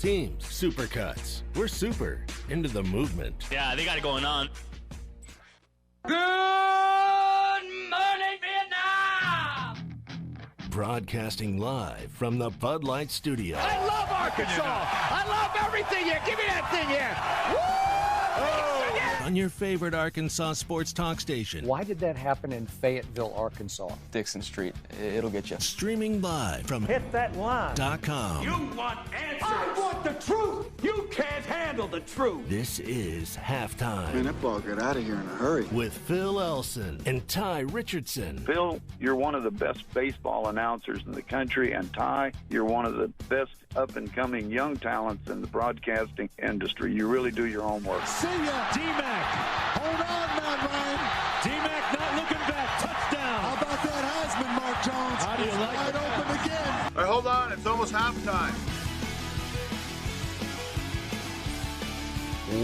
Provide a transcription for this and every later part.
teams. Supercuts. We're super into the movement. Yeah, they got it going on. Good morning, Vietnam! Broadcasting live from the Bud Light Studio. I love Arkansas. I love everything here. Give me that thing here. Woo! On your favorite Arkansas sports talk station. Why did that happen in Fayetteville, Arkansas? Dixon Street. It'll get you. Streaming live from Hit that line. .com. You want answers. I want the truth. You can't handle the truth. This is Halftime. Man, that ball got out of here in a hurry. With Phil Elson and Ty Richardson. Phil, you're one of the best baseball announcers in the country, and Ty, you're one of the best up-and-coming young talents in the broadcasting industry. You really do your homework. See ya, D-Mac. Hold on, Matt Ryan. D-Mac not looking back. Touchdown. How about that Heisman, Mark Jones? How do you like it? Wide open again. All right, hold on. It's almost halftime.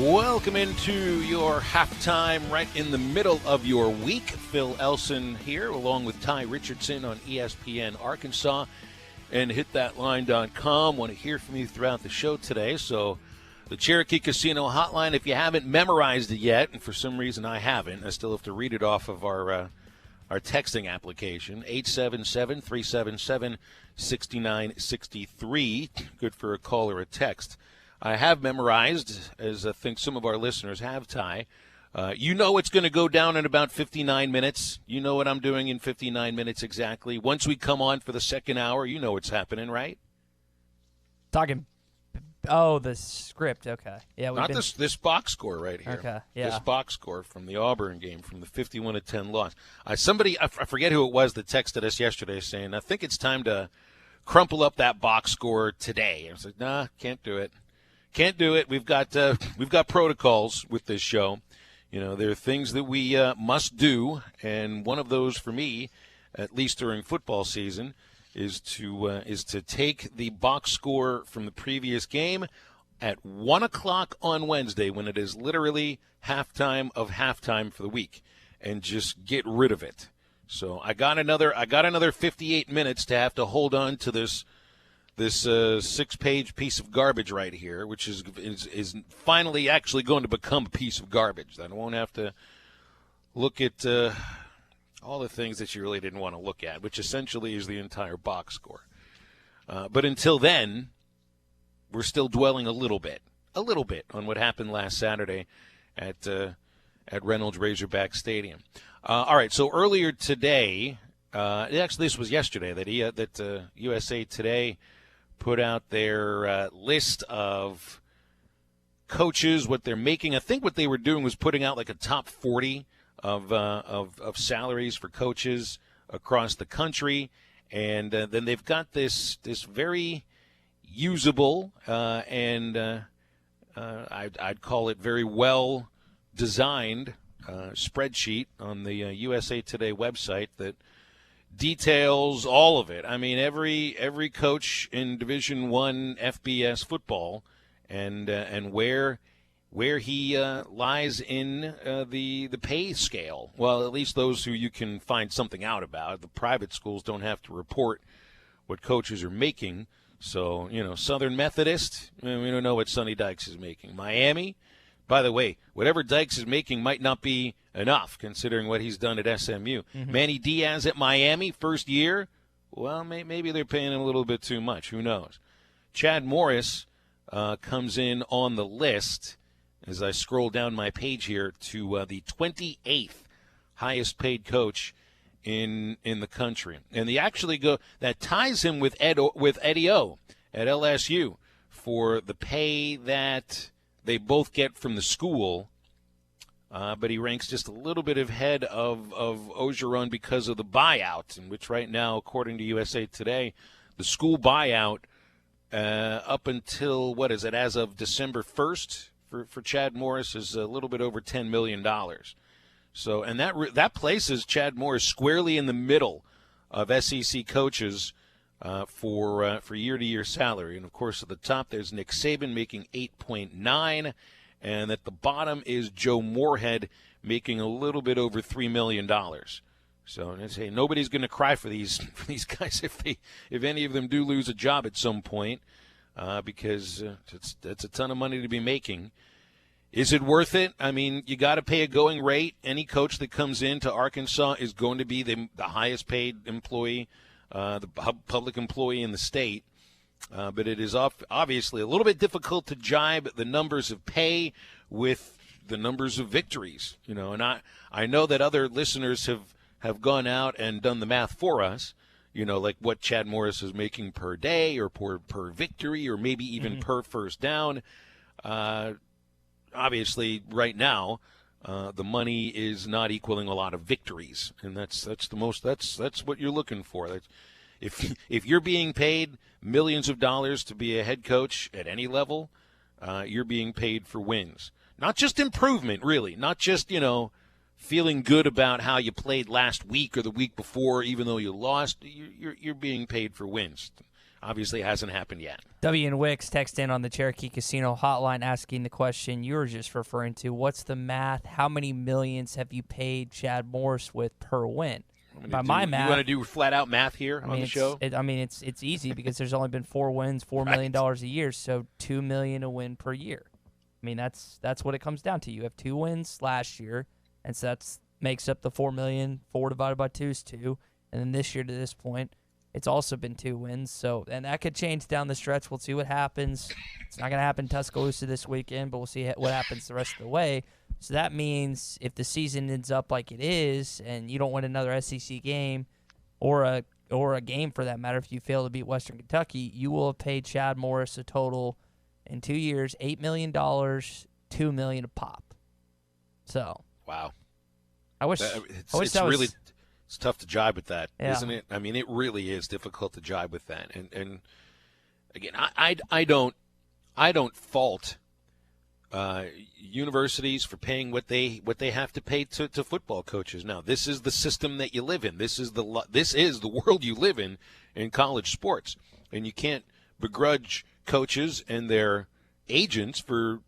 Welcome into your halftime right in the middle of your week. Phil Elson here along with Ty Richardson on ESPN Arkansas and hitthatline.com. Want to hear from you throughout the show today. So the Cherokee Casino hotline, if you haven't memorized it yet, and for some reason I haven't, I still have to read it off of our texting application, 877-377-6963. Good for a call or a text. I have memorized, as I think some of our listeners have, Ty. You know it's going to go down in about 59 minutes. You know what I'm doing in 59 minutes exactly. Once we come on for the second hour, you know what's happening, right? Talking, the script, okay. Yeah, Not this box score right here. Okay, yeah. This box score from the Auburn game, from the 51-10 loss. Somebody, I forget who it was that texted us yesterday saying, I think it's time to crumple up that box score today. I was like, nah, can't do it. Can't do it. We've got protocols with this show. You know, there are things that we must do, and one of those for me, at least during football season, is to take the box score from the previous game at 1 o'clock on Wednesday, when it is literally halftime of halftime for the week, and just get rid of it. So I got another 58 minutes to have to hold on to this 6-page piece of garbage right here, which is finally actually going to become a piece of garbage. I won't have to look at all the things that you really didn't want to look at, which essentially is the entire box score. But until then, we're still dwelling a little bit on what happened last Saturday at Reynolds Razorback Stadium. All right, so earlier today, actually this was yesterday, that USA Today put out their list of coaches, what they're making. I think what they were doing was putting out like a top 40 of salaries for coaches across the country, and then they've got this very usable and I'd call it very well designed spreadsheet on the USA Today website that details all of it. I mean, every coach in Division I FBS football and where he lies in the pay scale. Well, at least those who you can find something out about. The private schools don't have to report what coaches are making. So, Southern Methodist, we don't know what Sonny Dykes is making. Miami, by the way, whatever Dykes is making might not be enough considering what he's done at SMU. Mm-hmm. Manny Diaz at Miami, first year, well, maybe they're paying him a little bit too much. Who knows? Chad Morris comes in on the list as I scroll down my page here to the 28th highest paid coach in the country. And they actually that ties him with Eddie O at LSU for the pay that they both get from the school. But he ranks just a little bit ahead of Ogeron because of the buyout, in which right now, according to USA Today, the school buyout up until, as of December 1st for Chad Morris is a little bit over $10 million. So, and that places Chad Morris squarely in the middle of SEC coaches for year-to-year salary. And, of course, at the top there's Nick Saban making $8.9, and at the bottom is Joe Moorhead making a little bit over $3 million. So, I say nobody's going to cry for these guys if any of them do lose a job at some point. because it's a ton of money to be making. Is it worth it? I mean, you got to pay a going rate. Any coach that comes into Arkansas is going to be the highest paid employee, the public employee in the state. But it is obviously a little bit difficult to jibe the numbers of pay with the numbers of victories. And I know that other listeners have gone out and done the math for us. Like what Chad Morris is making per day or per victory or maybe even per first down. Obviously, right now, the money is not equaling a lot of victories, and that's what you're looking for. If you're being paid millions of dollars to be a head coach at any level, you're being paid for wins, not just improvement, really, not just feeling good about how you played last week or the week before, even though you lost. You're being paid for wins. Obviously, it hasn't happened yet. W and Wicks text in on the Cherokee Casino hotline asking the question you were just referring to. What's the math? How many millions have you paid Chad Morris with per win? By my math, you want to do flat-out math here on the show? It's easy because there's only been 4 wins, $4 million a year, so $2 million a win per year. I mean, that's what it comes down to. You have 2 wins last year, and so that makes up the $4 million. 4 divided by 2 is 2, and then this year to this point, it's also been 2 wins, and that could change down the stretch. We'll see what happens. It's not going to happen in Tuscaloosa this weekend, but we'll see what happens the rest of the way. So that means if the season ends up like it is, and you don't win another SEC game, or a game for that matter, if you fail to beat Western Kentucky, you will have paid Chad Morris a total in 2 years, $8 million, $2 million a pop. So wow, I wish that really. was. It's tough to jibe with that, Yeah. isn't it? I mean, it really is difficult to jibe with that. And again, I don't fault universities for paying what they have to pay to football coaches. Now, this is the system that you live in. This is the world you live in college sports, and you can't begrudge coaches and their agents for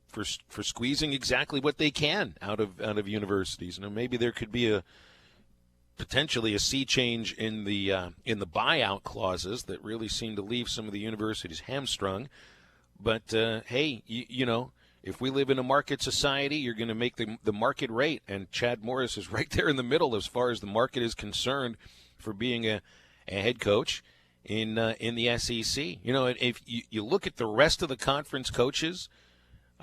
squeezing exactly what they can out of universities. Maybe there could be potentially a sea change in the buyout clauses that really seem to leave some of the universities hamstrung. But hey, if we live in a market society, you're going to make the market rate, and Chad Morris is right there in the middle as far as the market is concerned for being a head coach in the SEC. If you look at the rest of the conference coaches.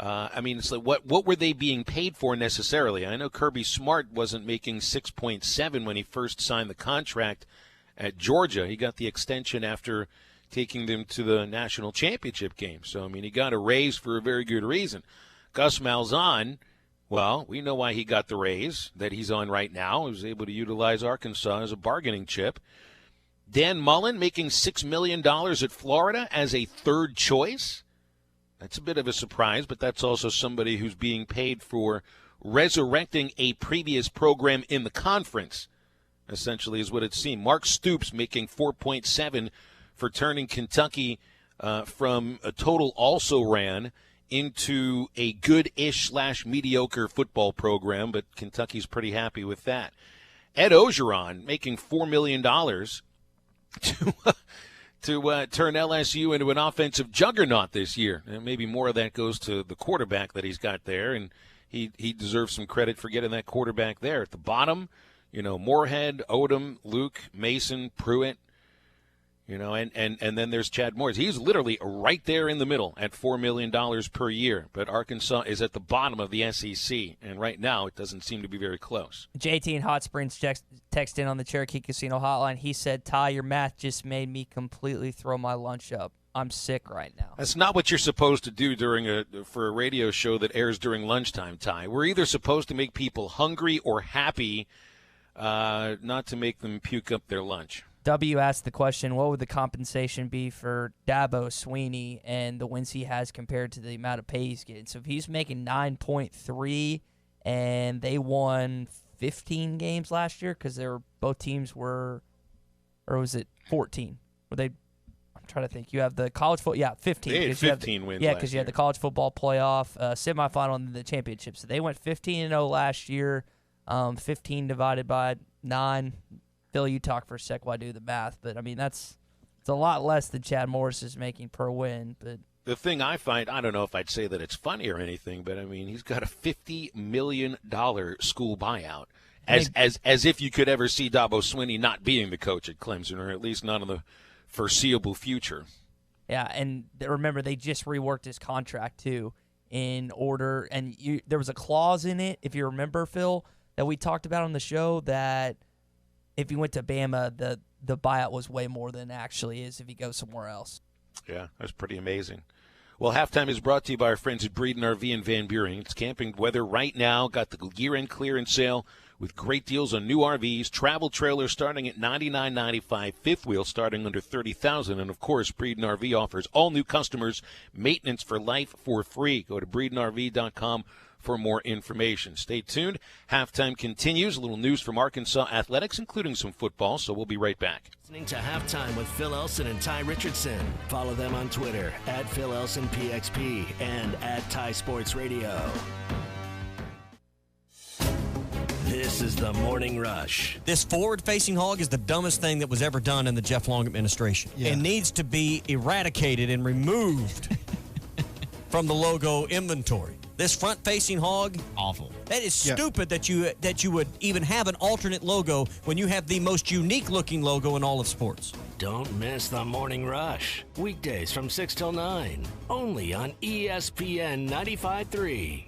It's like what were they being paid for necessarily? I know Kirby Smart wasn't making 6.7 when he first signed the contract at Georgia. He got the extension after taking them to the national championship game. So, he got a raise for a very good reason. Gus Malzahn, well, we know why he got the raise that he's on right now. He was able to utilize Arkansas as a bargaining chip. Dan Mullen making $6 million at Florida as a third choice. That's a bit of a surprise, but that's also somebody who's being paid for resurrecting a previous program in the conference, essentially is what it seemed. Mark Stoops making $4.7 for turning Kentucky from a total also-ran into a good-ish / mediocre football program, but Kentucky's pretty happy with that. Ed Ogeron making $4 million to turn LSU into an offensive juggernaut this year. And maybe more of that goes to the quarterback that he's got there, and he deserves some credit for getting that quarterback there. At the bottom, Moorhead, Odom, Luke, Mason, Pruitt, and then there's Chad Morris. He's literally right there in the middle at $4 million per year. But Arkansas is at the bottom of the SEC, and right now it doesn't seem to be very close. JT in Hot Springs text in on the Cherokee Casino hotline. He said, Ty, your math just made me completely throw my lunch up. I'm sick right now. That's not what you're supposed to do for a radio show that airs during lunchtime, Ty. We're either supposed to make people hungry or happy, not to make them puke up their lunch. W asked the question, what would the compensation be for Dabo Sweeney and the wins he has compared to the amount of pay he's getting? So if he's making 9.3 and they won 15 games last year because both teams were, or was it 14? Were they? I'm trying to think. You have the college football, 15. They had 15 wins. Yeah, because you had the college football playoff semifinal and the championship. So they went 15-0 last year. 15 divided by 9. Phil, you talk for a sec while I do the math, but it's a lot less than Chad Morris is making per win. But the thing I find, I don't know if I'd say that it's funny or anything, but I mean, he's got a $50 million school buyout. As if you could ever see Dabo Swinney not being the coach at Clemson, or at least not in the foreseeable future. Yeah, and remember, they just reworked his contract, too, in order. And there was a clause in it, if you remember, Phil, that we talked about on the show, that if he went to Bama, the buyout was way more than it actually is if he goes somewhere else. Yeah, that's pretty amazing. Well, halftime is brought to you by our friends at Breeden RV in Van Buren. It's camping weather right now. Got the year-end clearance sale with great deals on new RVs, travel trailers starting at $99.95, fifth wheel starting under $30,000, and of course, Breeden RV offers all new customers maintenance for life for free. Go to BreedenRV.com for more information. Stay tuned. Halftime continues. A little news from Arkansas athletics, including some football, so we'll be right back. Listening to Halftime with Phil Elson and Ty Richardson. Follow them on Twitter at Phil Elson PXP and at Ty Sports Radio. This is the Morning Rush. This forward-facing hog is the dumbest thing that was ever done in the Jeff Long administration. Yeah. It needs to be eradicated and removed from the logo inventory. This front-facing hog, awful. That is stupid that you would even have an alternate logo when you have the most unique-looking logo in all of sports. Don't miss the Morning Rush. Weekdays from 6 till 9. Only on ESPN 95.3.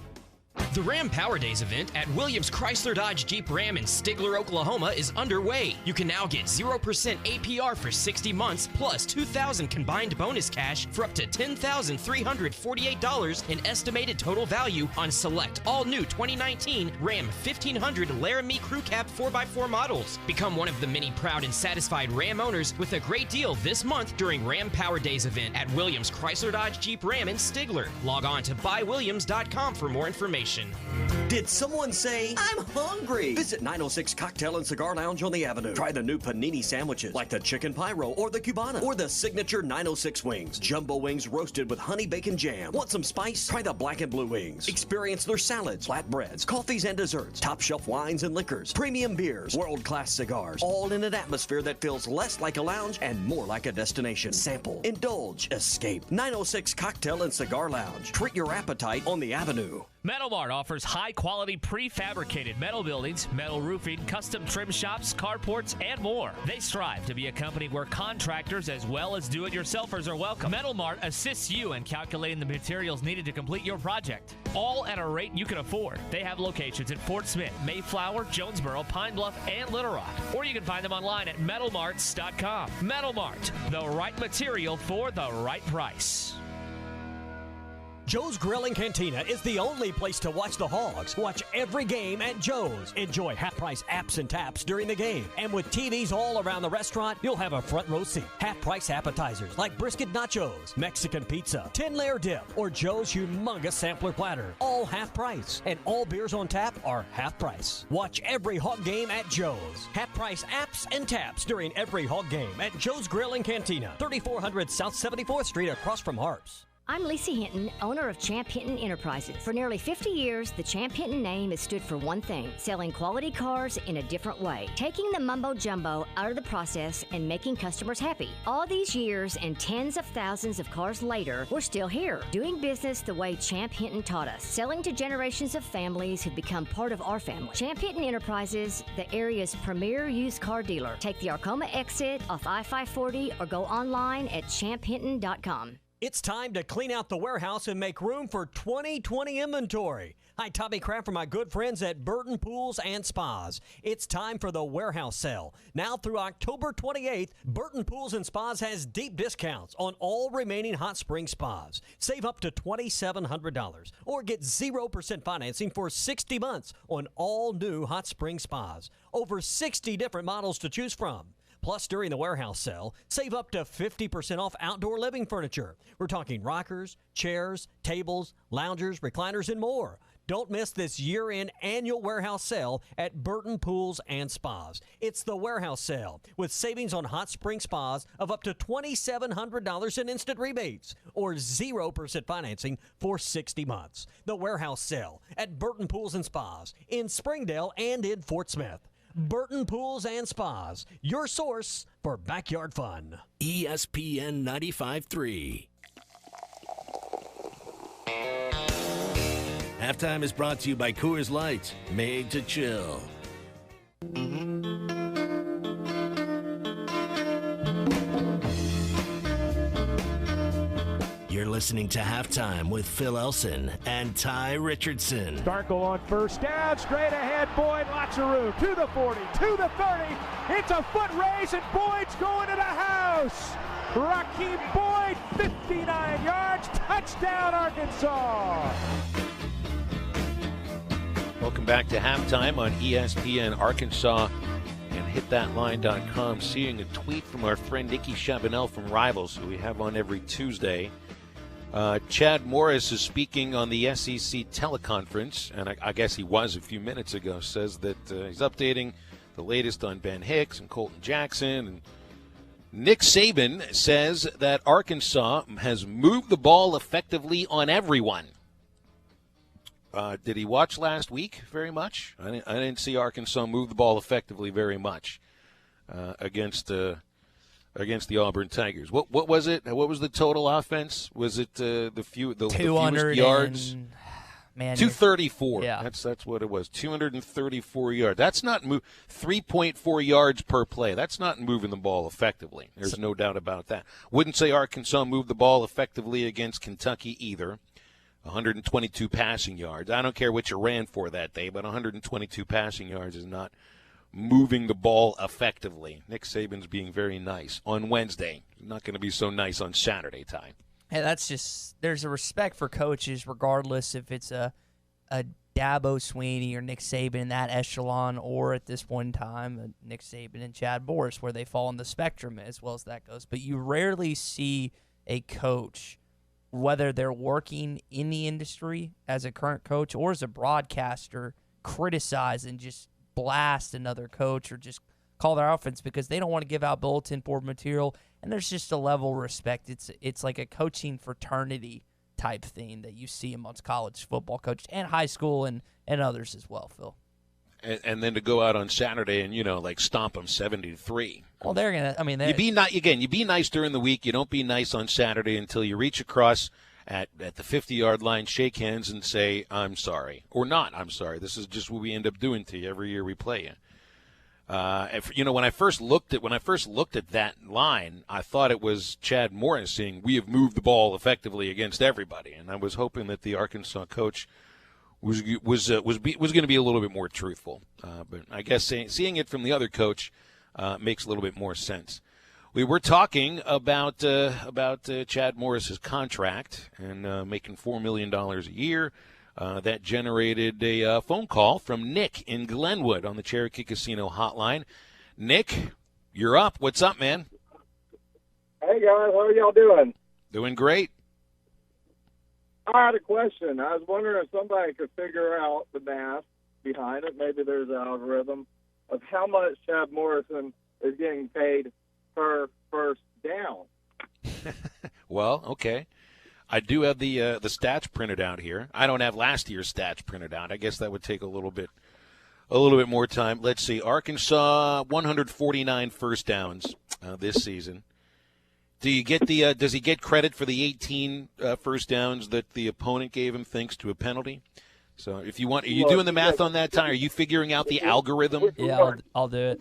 The Ram Power Days event at Williams Chrysler Dodge Jeep Ram in Stigler, Oklahoma is underway. You can now get 0% APR for 60 months plus $2,000 combined bonus cash for up to $10,348 in estimated total value on select all-new 2019 Ram 1500 Laramie Crew Cab 4x4 models. Become one of the many proud and satisfied Ram owners with a great deal this month during Ram Power Days event at Williams Chrysler Dodge Jeep Ram in Stigler. Log on to buywilliams.com for more information. Did someone say, I'm hungry? Visit 906 Cocktail and Cigar Lounge on the Avenue. Try the new panini sandwiches like the chicken pyro or the cubana or the signature 906 wings. Jumbo wings roasted with honey bacon jam. Want some spice? Try the black and blue wings. Experience their salads, flatbreads, coffees and desserts, top shelf wines and liquors, premium beers, world-class cigars, all in an atmosphere that feels less like a lounge and more like a destination. Sample, indulge, escape. 906 Cocktail and Cigar Lounge. Treat your appetite on the Avenue. Metal Mart offers high-quality prefabricated metal buildings, metal roofing, custom trim shops, carports, and more. They strive to be a company where contractors as well as do-it-yourselfers are welcome. Metal Mart assists you in calculating the materials needed to complete your project, all at a rate you can afford. They have locations in Fort Smith, Mayflower, Jonesboro, Pine Bluff, and Little Rock. Or you can find them online at metalmarts.com. Metal Mart, the right material for the right price. Joe's Grill and Cantina is the only place to watch the Hogs. Watch every game at Joe's. Enjoy half-price apps and taps during the game. And with TVs all around the restaurant, you'll have a front row seat. Half-price appetizers like brisket nachos, Mexican pizza, 10-layer dip, or Joe's humongous sampler platter. All half-price. And all beers on tap are half-price. Watch every Hog game at Joe's. Half-price apps and taps during every Hog game at Joe's Grill and Cantina. 3400 South 74th Street across from Harps. I'm Lisa Hinton, owner of Champ Hinton Enterprises. For nearly 50 years, the Champ Hinton name has stood for one thing: selling quality cars in a different way, taking the mumbo jumbo out of the process and making customers happy. All these years and tens of thousands of cars later, we're still here, doing business the way Champ Hinton taught us, selling to generations of families who've become part of our family. Champ Hinton Enterprises, the area's premier used car dealer. Take the Arcoma exit off I-540 or go online at champhinton.com. It's time to clean out the warehouse and make room for 2020 inventory. Hi, Tommy Kraft from my good friends at Burton Pools and Spas. It's time for the warehouse sale. Now through October 28th, Burton Pools and Spas has deep discounts on all remaining hot spring spas. Save up to $2,700 or get 0% financing for 60 months on all new hot spring spas. Over 60 different models to choose from. Plus, during the warehouse sale, save up to 50% off outdoor living furniture. We're talking rockers, chairs, tables, loungers, recliners, and more. Don't miss this year-end annual warehouse sale at Burton Pools and Spas. It's the warehouse sale with savings on hot spring spas of up to $2,700 in instant rebates or 0% financing for 60 months. The warehouse sale at Burton Pools and Spas in Springdale and in Fort Smith. Burton Pools and Spas, your source for backyard fun. ESPN 95.3. Halftime is brought to you by Coors Light, made to chill. You're listening to Halftime with Phil Elson and Ty Richardson. Starkle on first down, straight ahead, Boyd, lots of room, to the 40, to the 30, it's a foot race, and Boyd's going to the house! Raheem Boyd, 59 yards, touchdown Arkansas! Welcome back to Halftime on ESPN Arkansas and hitthatline.com. Seeing a tweet from our friend Nikki Chabanel from Rivals, who we have on every Tuesday. Chad Morris is speaking on the SEC teleconference, and I guess he was a few minutes ago, says that he's updating the latest on Ben Hicks and Colton Jackson. And Nick Saban says that Arkansas has moved the ball effectively on everyone. Did he watch last week very much? I didn't see Arkansas move the ball effectively very much against the Auburn Tigers. What was it? What was the total offense? Was it the fewest yards? 234. Yeah, that's what it was. 234 yards. That's not 3.4 yards per play. That's not moving the ball effectively. There's no doubt about that. Wouldn't say Arkansas moved the ball effectively against Kentucky either. 122 passing yards. I don't care what you ran for that day, but 122 passing yards is not moving the ball effectively. Nick Saban's being very nice on Wednesday. He's not going to be so nice on Saturday, Ty. Hey, that's just, there's a respect for coaches regardless if it's a Dabo Swinney or Nick Saban in that echelon, or at this point in time, Nick Saban and Chad Morris, where they fall on the spectrum as well as that goes. But you rarely see a coach, whether they're working in the industry as a current coach or as a broadcaster, criticize and just blast another coach or just call their offense because they don't want to give out bulletin board material. And there's just a level of respect. It's like a coaching fraternity type thing that you see amongst college football coaches and high school and others as well, Phil. And then to go out on Saturday and, stomp them 70-3. Well, they're going to, you be nice during the week. You don't be nice on Saturday until you reach across at the 50-yard line, shake hands, and say, I'm sorry. Or not, I'm sorry. This is just what we end up doing to you every year we play you. When I first looked at that line, I thought it was Chad Morris saying, we have moved the ball effectively against everybody. And I was hoping that the Arkansas coach was going to be a little bit more truthful, but I guess seeing it from the other coach makes a little bit more sense. We were talking about Chad Morris's contract and making $4 million a year. That generated a phone call from Nick in Glenwood on the Cherokee Casino hotline. Nick, you're up. What's up, man? Hey guys, how are y'all doing? Doing great. I had a question. I was wondering if somebody could figure out the math behind it. Maybe there's an algorithm of how much Chad Morrison is getting paid per first down. Well, okay. I do have the stats printed out here. I don't have last year's stats printed out. I guess that would take a little bit more time. Let's see. Arkansas 149 first downs this season. Do you get does he get credit for the 18 first downs that the opponent gave him thanks to a penalty? So if you want, are you doing the math on that, Ty? Are you figuring out the algorithm? Yeah, I'll do it.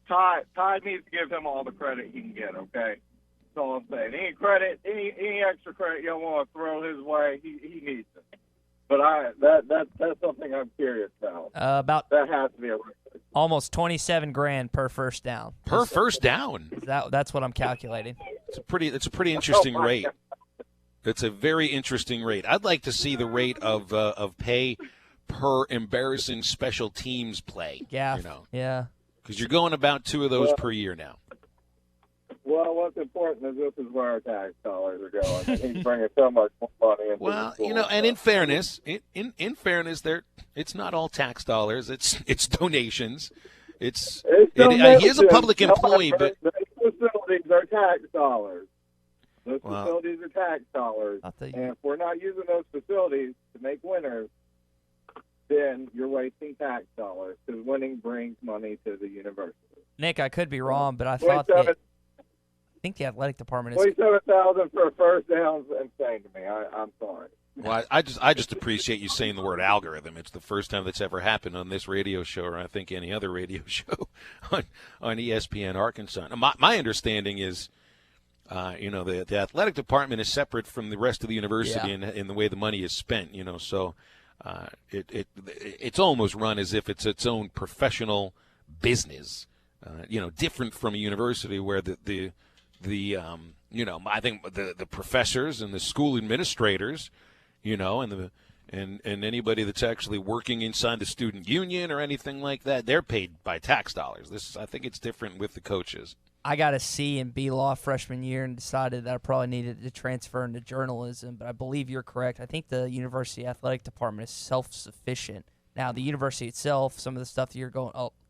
Ty needs to give him all the credit he can get, okay? That's all I'm saying. Any extra credit you want to throw his way, he needs it. But that's something I'm curious about. That has to be a almost $27,000 per first down. Per first down. That's what I'm calculating. It's a pretty interesting rate. God. It's a very interesting rate. I'd like to see the rate of pay per embarrassing special teams play. Yeah. Yeah. Because you're going about 2 of those per year now. Well, what's important is this is where our tax dollars are going. And he's bringing so much more money into the school. And in fairness, it's not all tax dollars. It's donations. He is a public employee, but those facilities are tax dollars. Those facilities are tax dollars. And if we're not using those facilities to make winners, then you're wasting tax dollars because winning brings money to the university. Nick, I could be wrong, but I thought I think the athletic department is $27,000 for a first down is insane to me. I'm sorry. Well, I just appreciate you saying the word algorithm. It's the first time that's ever happened on this radio show, or I think any other radio show on ESPN Arkansas. Now, my understanding is, the athletic department is separate from the rest of the university in the way the money is spent. So it's almost run as if it's its own professional business. Different from a university where I think the professors and the school administrators, and anybody that's actually working inside the student union or anything like that, they're paid by tax dollars. I think it's different with the coaches. I got a C in B Law freshman year and decided that I probably needed to transfer into journalism, but I believe you're correct. I think the university athletic department is self-sufficient. Now, the university itself, some of the stuff that you're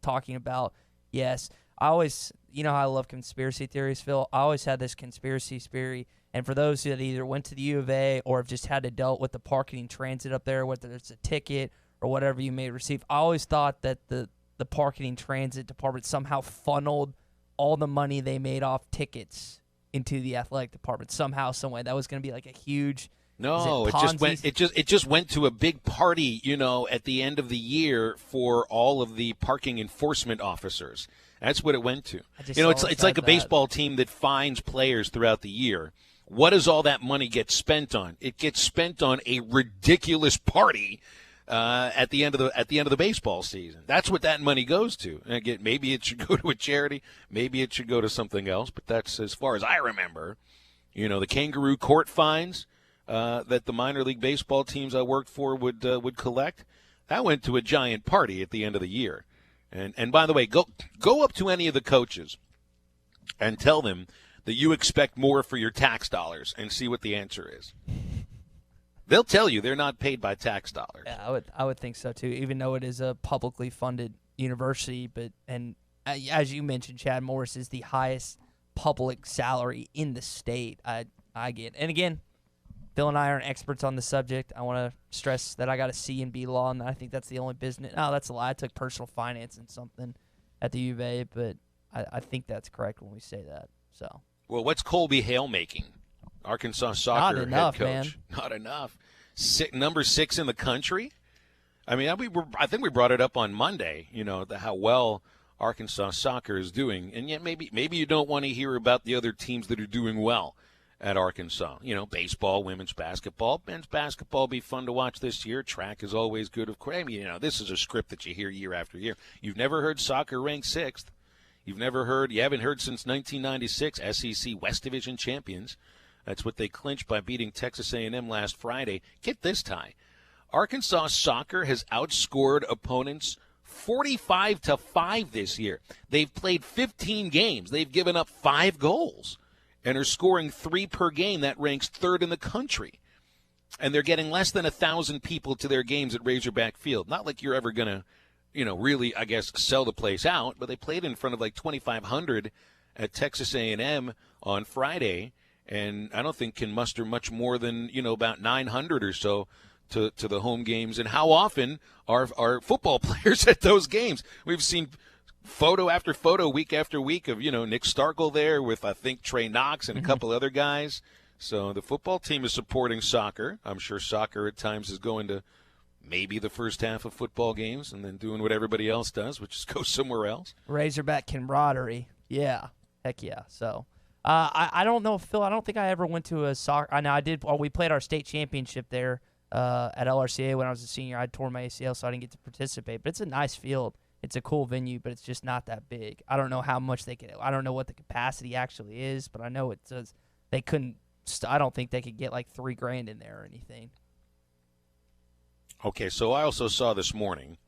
talking about, yes. I always, how I love conspiracy theories, Phil. I always had this conspiracy theory, and for those that either went to the U of A or have just had to deal with the parking and transit up there, whether it's a ticket or whatever you may receive, I always thought that the parking and transit department somehow funneled all the money they made off tickets into the athletic department somehow, some way. That was going to be like a huge. No, it just went to a big party, at the end of the year for all of the parking enforcement officers. That's what it went to. It's like a baseball team that fines players throughout the year. What does all that money get spent on? It gets spent on a ridiculous party at the end of the baseball season. That's what that money goes to. And again, maybe it should go to a charity, maybe it should go to something else, but that's as far as I remember. The kangaroo court fines that the minor league baseball teams I worked for would collect, that went to a giant party at the end of the year. And by the way, go up to any of the coaches and tell them that you expect more for your tax dollars and see what the answer is. They'll tell you they're not paid by tax dollars. Yeah, I would think so too, even though it is a publicly funded university. And as you mentioned, Chad Morris is the highest public salary in the state. I get. And again, Bill and I aren't experts on the subject. I want to stress that I got a C in B Law, and I think that's the only business. No, that's a lie. I took personal finance and something at the U of A, but I think that's correct when we say that. So. Well, what's Colby Hale making? Arkansas soccer head coach. Man. Not enough. Number 6 in the country. I mean, I think we brought it up on Monday. How well Arkansas soccer is doing, and yet maybe you don't want to hear about the other teams that are doing well at Arkansas. Baseball, women's basketball, men's basketball will be fun to watch this year. Track is always good, of course. I mean, this is a script that you hear year after year. You've never heard soccer ranked 6th. You haven't heard since 1996 SEC West Division champions. That's what they clinched by beating Texas A&M last Friday. Get this, Ty. Arkansas soccer has outscored opponents 45-5 this year. They've played 15 games. They've given up 5 goals and are scoring 3 per game. That ranks 3rd in the country. And they're getting less than 1,000 people to their games at Razorback Field. Not like you're ever going to, really, I guess, sell the place out, but they played in front of like 2,500 at Texas A&M on Friday. And I don't think can muster much more than, about 900 or so to the home games. And how often are football players at those games? We've seen photo after photo, week after week of, Nick Starkel there with, I think, Trey Knox and a couple other guys. So the football team is supporting soccer. I'm sure soccer at times is going to maybe the first half of football games and then doing what everybody else does, which is go somewhere else. Razorback camaraderie. Yeah. Heck yeah. So. I don't know, Phil. I don't think I ever went to a soccer. I know I did. Well, we played our state championship there at LRCA when I was a senior. I tore my ACL, so I didn't get to participate. But it's a nice field. It's a cool venue, but it's just not that big. I don't know how much they could. I don't know what the capacity actually is, but I know it says they couldn't. I don't think they could get like $3,000 in there or anything. Okay, so I also saw this morning.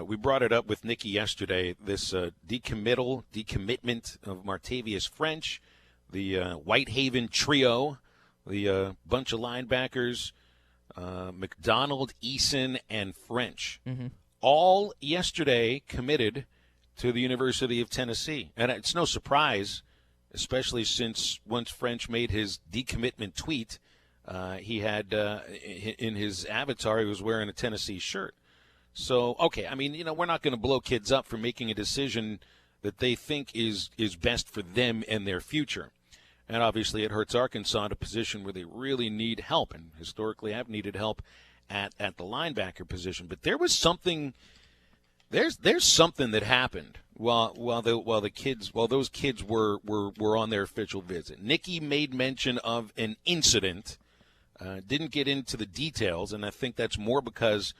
We brought it up with Nikki yesterday, this decommitment of Martavius French, the Whitehaven trio, the bunch of linebackers, McDonald, Eason, and French, all yesterday committed to the University of Tennessee. And it's no surprise, especially since once French made his decommitment tweet, he had in his avatar, he was wearing a Tennessee shirt. So, okay, I mean, we're not going to blow kids up for making a decision that they think is best for them and their future. And obviously it hurts Arkansas in a position where they really need help, and historically have needed help at the linebacker position. But there was something there's something that happened while those kids were on their official visit. Nikki made mention of an incident, didn't get into the details, and I think that's more because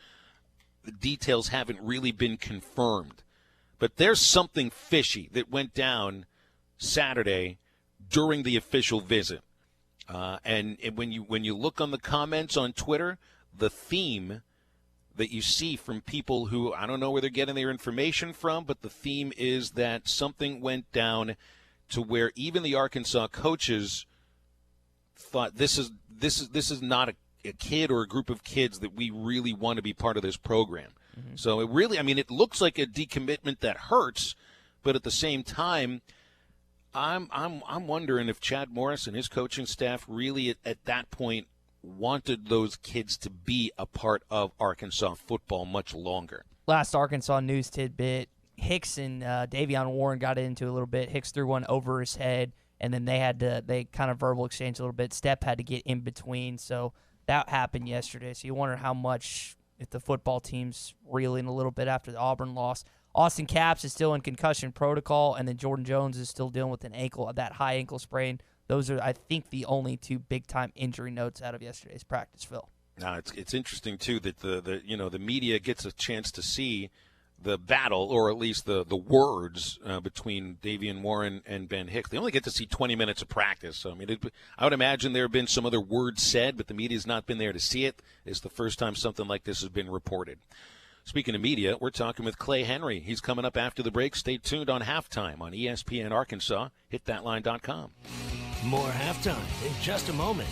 the details haven't really been confirmed. But there's something fishy that went down Saturday during the official visit. And when you look on the comments on Twitter, the theme that you see from people who, I don't know where they're getting their information from, but the theme is that something went down to where even the Arkansas coaches thought this is not a kid or a group of kids that we really want to be part of this program. Mm-hmm. So it looks like a decommitment that hurts, but at the same time, I'm wondering if Chad Morris and his coaching staff really at that point wanted those kids to be a part of Arkansas football much longer. Last Arkansas news tidbit, Hicks and Davion Warren got into a little bit. Hicks threw one over his head, and then they kind of verbal exchange a little bit. Stepp had to get in between, so that happened yesterday. So you wonder how much, if the football team's reeling a little bit after the Auburn loss. Austin Capps is still in concussion protocol, and then Jordan Jones is still dealing with that high ankle sprain. Those are, I think, the only two big-time injury notes out of yesterday's practice, Phil. Now, it's interesting, too, that the media gets a chance to see the battle, or at least the words between Davion Warren and Ben Hicks. They only get to see 20 minutes of practice. So, I would imagine there have been some other words said, but the media's not been there to see it. It's the first time something like this has been reported. Speaking of media, we're talking with Clay Henry. He's coming up after the break. Stay tuned on Halftime on ESPN Arkansas. HitThatLine.com. More Halftime in just a moment.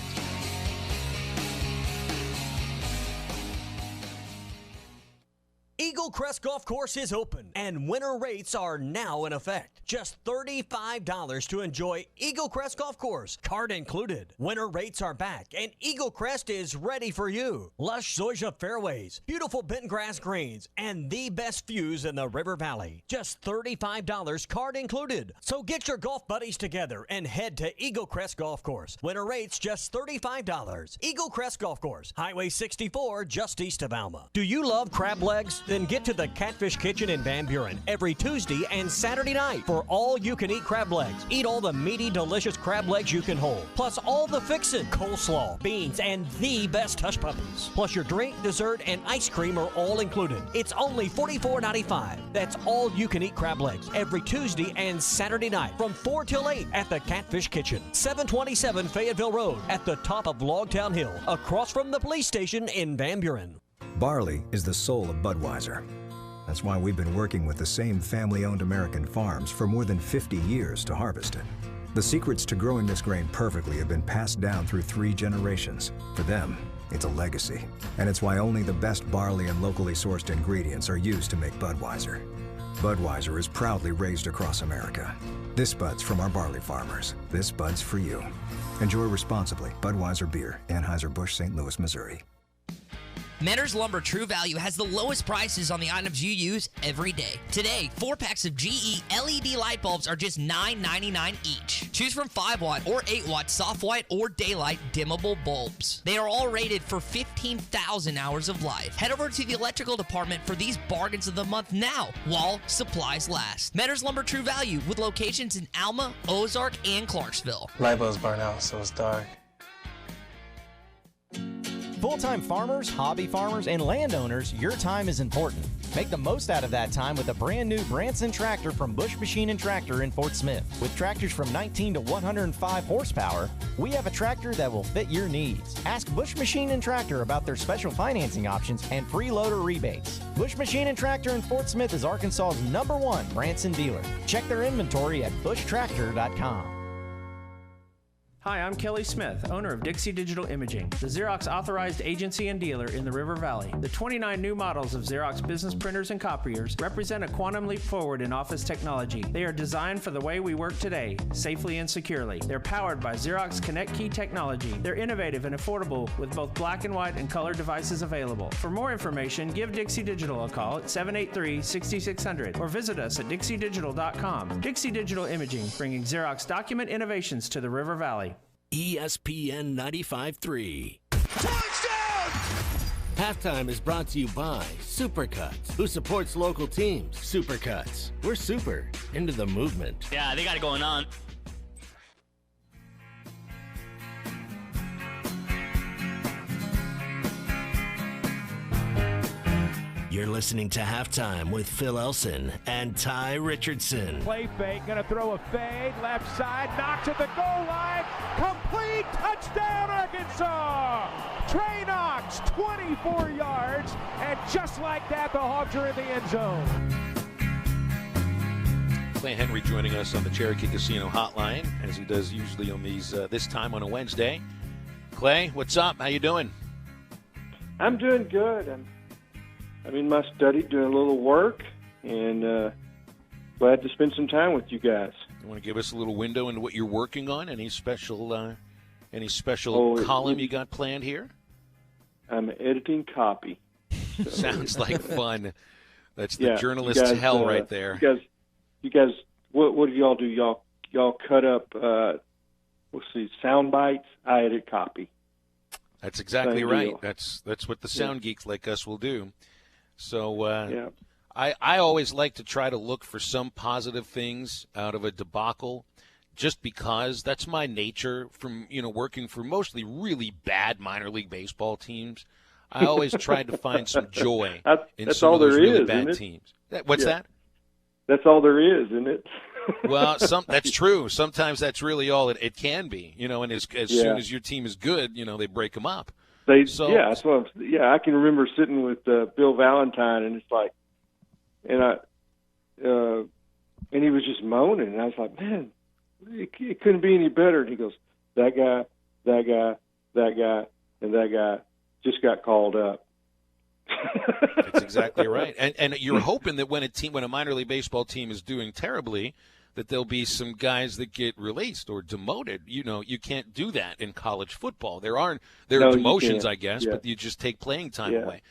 Eagle Crest Golf Course is open, and winter rates are now in effect. Just $35 to enjoy Eagle Crest Golf Course, card included. Winter rates are back, and Eagle Crest is ready for you. Lush zoysia fairways, beautiful bent grass greens, and the best views in the River Valley. Just $35, card included. So get your golf buddies together and head to Eagle Crest Golf Course. Winter rates just $35. Eagle Crest Golf Course, Highway 64, just east of Alma. Do you love crab legs? Then get to the Catfish Kitchen in Van Buren every Tuesday and Saturday night for all-you-can-eat crab legs. Eat all the meaty, delicious crab legs you can hold, plus all the fixin', coleslaw, beans, and the best hush puppies. Plus your drink, dessert, and ice cream are all included. It's only $44.95. That's all-you-can-eat crab legs every Tuesday and Saturday night from 4 till 8 at the Catfish Kitchen, 727 Fayetteville Road, at the top of Logtown Hill, across from the police station in Van Buren. Barley is the soul of Budweiser. That's why we've been working with the same family-owned American farms for more than 50 years to harvest it. The secrets to growing this grain perfectly have been passed down through 3 generations. For them, it's a legacy. And it's why only the best barley and locally sourced ingredients are used to make Budweiser. Budweiser is proudly raised across America. This Bud's from our barley farmers. This Bud's for you. Enjoy responsibly. Budweiser Beer, Anheuser-Busch, St. Louis, Missouri. Mentor's Lumber True Value has the lowest prices on the items you use every day. Today, 4 packs of GE LED light bulbs are just $9.99 each. Choose from 5-watt or 8-watt soft white or daylight dimmable bulbs. They are all rated for 15,000 hours of life. Head over to the electrical department for these bargains of the month now, while supplies last. Mentor's Lumber True Value with locations in Alma, Ozark, and Clarksville. Light bulbs burn out, so it's dark. Full-time farmers, hobby farmers, and landowners, your time is important. Make the most out of that time with a brand new Branson tractor from Bush Machine and Tractor in Fort Smith. With tractors from 19 to 105 horsepower, we have a tractor that will fit your needs. Ask Bush Machine and Tractor about their special financing options and free loader rebates. Bush Machine and Tractor in Fort Smith is Arkansas's #1 Branson dealer. Check their inventory at bushtractor.com. Hi, I'm Kelly Smith, owner of Dixie Digital Imaging, the Xerox authorized agency and dealer in the River Valley. The 29 new models of Xerox business printers and copiers represent a quantum leap forward in office technology. They are designed for the way we work today, safely and securely. They're powered by Xerox Connect Key technology. They're innovative and affordable with both black and white and color devices available. For more information, give Dixie Digital a call at 783-6600 or visit us at dixiedigital.com. Dixie Digital Imaging, bringing Xerox document innovations to the River Valley. ESPN 95.3. Halftime is brought to you by Supercuts, who supports local teams. Supercuts. We're super into the movement. Yeah, they got it going on. You're listening to Halftime with Phil Elson and Ty Richardson. Play fake, gonna throw a fade, left side, knocks at the goal line, complete, touchdown Arkansas! Trey Knox, 24 yards, and just like that, the Hogs are in the end zone. Clay Henry joining us on the Cherokee Casino hotline, as he does usually on these this time on a Wednesday. Clay, what's up? How you doing? I'm doing good. I'm in my study doing a little work, and glad to spend some time with you guys. You want to give us a little window into what you're working on? Any special column you got planned here? I'm editing copy. So. Sounds like fun. That's the journalist's hell right there. You guys, what do y'all do? Y'all cut up, sound bites. I edit copy. That's exactly right. That's what the sound geeks like us will do. So I always like to try to look for some positive things out of a debacle, just because that's my nature from working for mostly really bad minor league baseball teams. I always try to find some joy in some of those really bad teams. What's that? That's all there is, isn't it? Well, that's true. Sometimes that's really all it can be. And as soon as your team is good, they break them up. That's what I can remember sitting with Bill Valentine, and it's like, and he was just moaning, and I was like, man, it couldn't be any better. And he goes, that guy, and that guy just got called up. That's exactly right. And you're hoping that when a minor league baseball team is doing terribly, that there'll be some guys that get released or demoted. You can't do that in college football. There are demotions, I guess, but you just take playing time away.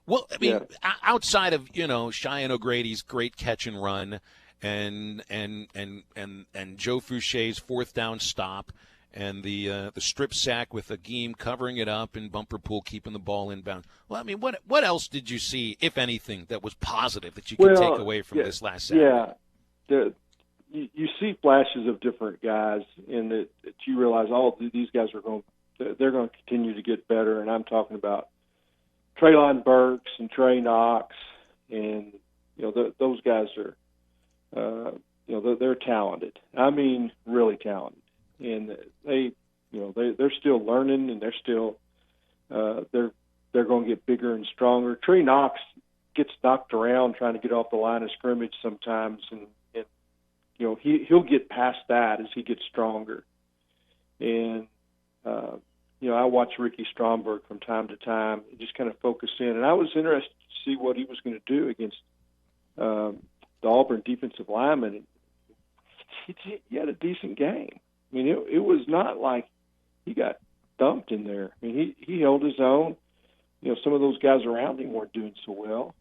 Well, I mean, outside of Cheyenne O'Grady's great catch and run, and Joe Foucher's fourth down stop, and the strip sack with Agim covering it up and Bumper Pool keeping the ball inbound. Well, I mean, what else did you see, if anything, that was positive that you could take away from this last Saturday? Yeah, you see flashes of different guys, and that you realize these guys they're going to continue to get better. And I'm talking about Treylon Burks and Trey Knox, and those guys are they're talented. I mean, really talented, and they're still learning, and they're still they're going to get bigger and stronger. Trey Knox gets knocked around trying to get off the line of scrimmage sometimes, and he'll get past that as he gets stronger. And I watch Ricky Stromberg from time to time and just kind of focus in. And I was interested to see what he was going to do against the Auburn defensive lineman. He had a decent game. I mean, it was not like he got dumped in there. I mean, he held his own. Some of those guys around him weren't doing so well.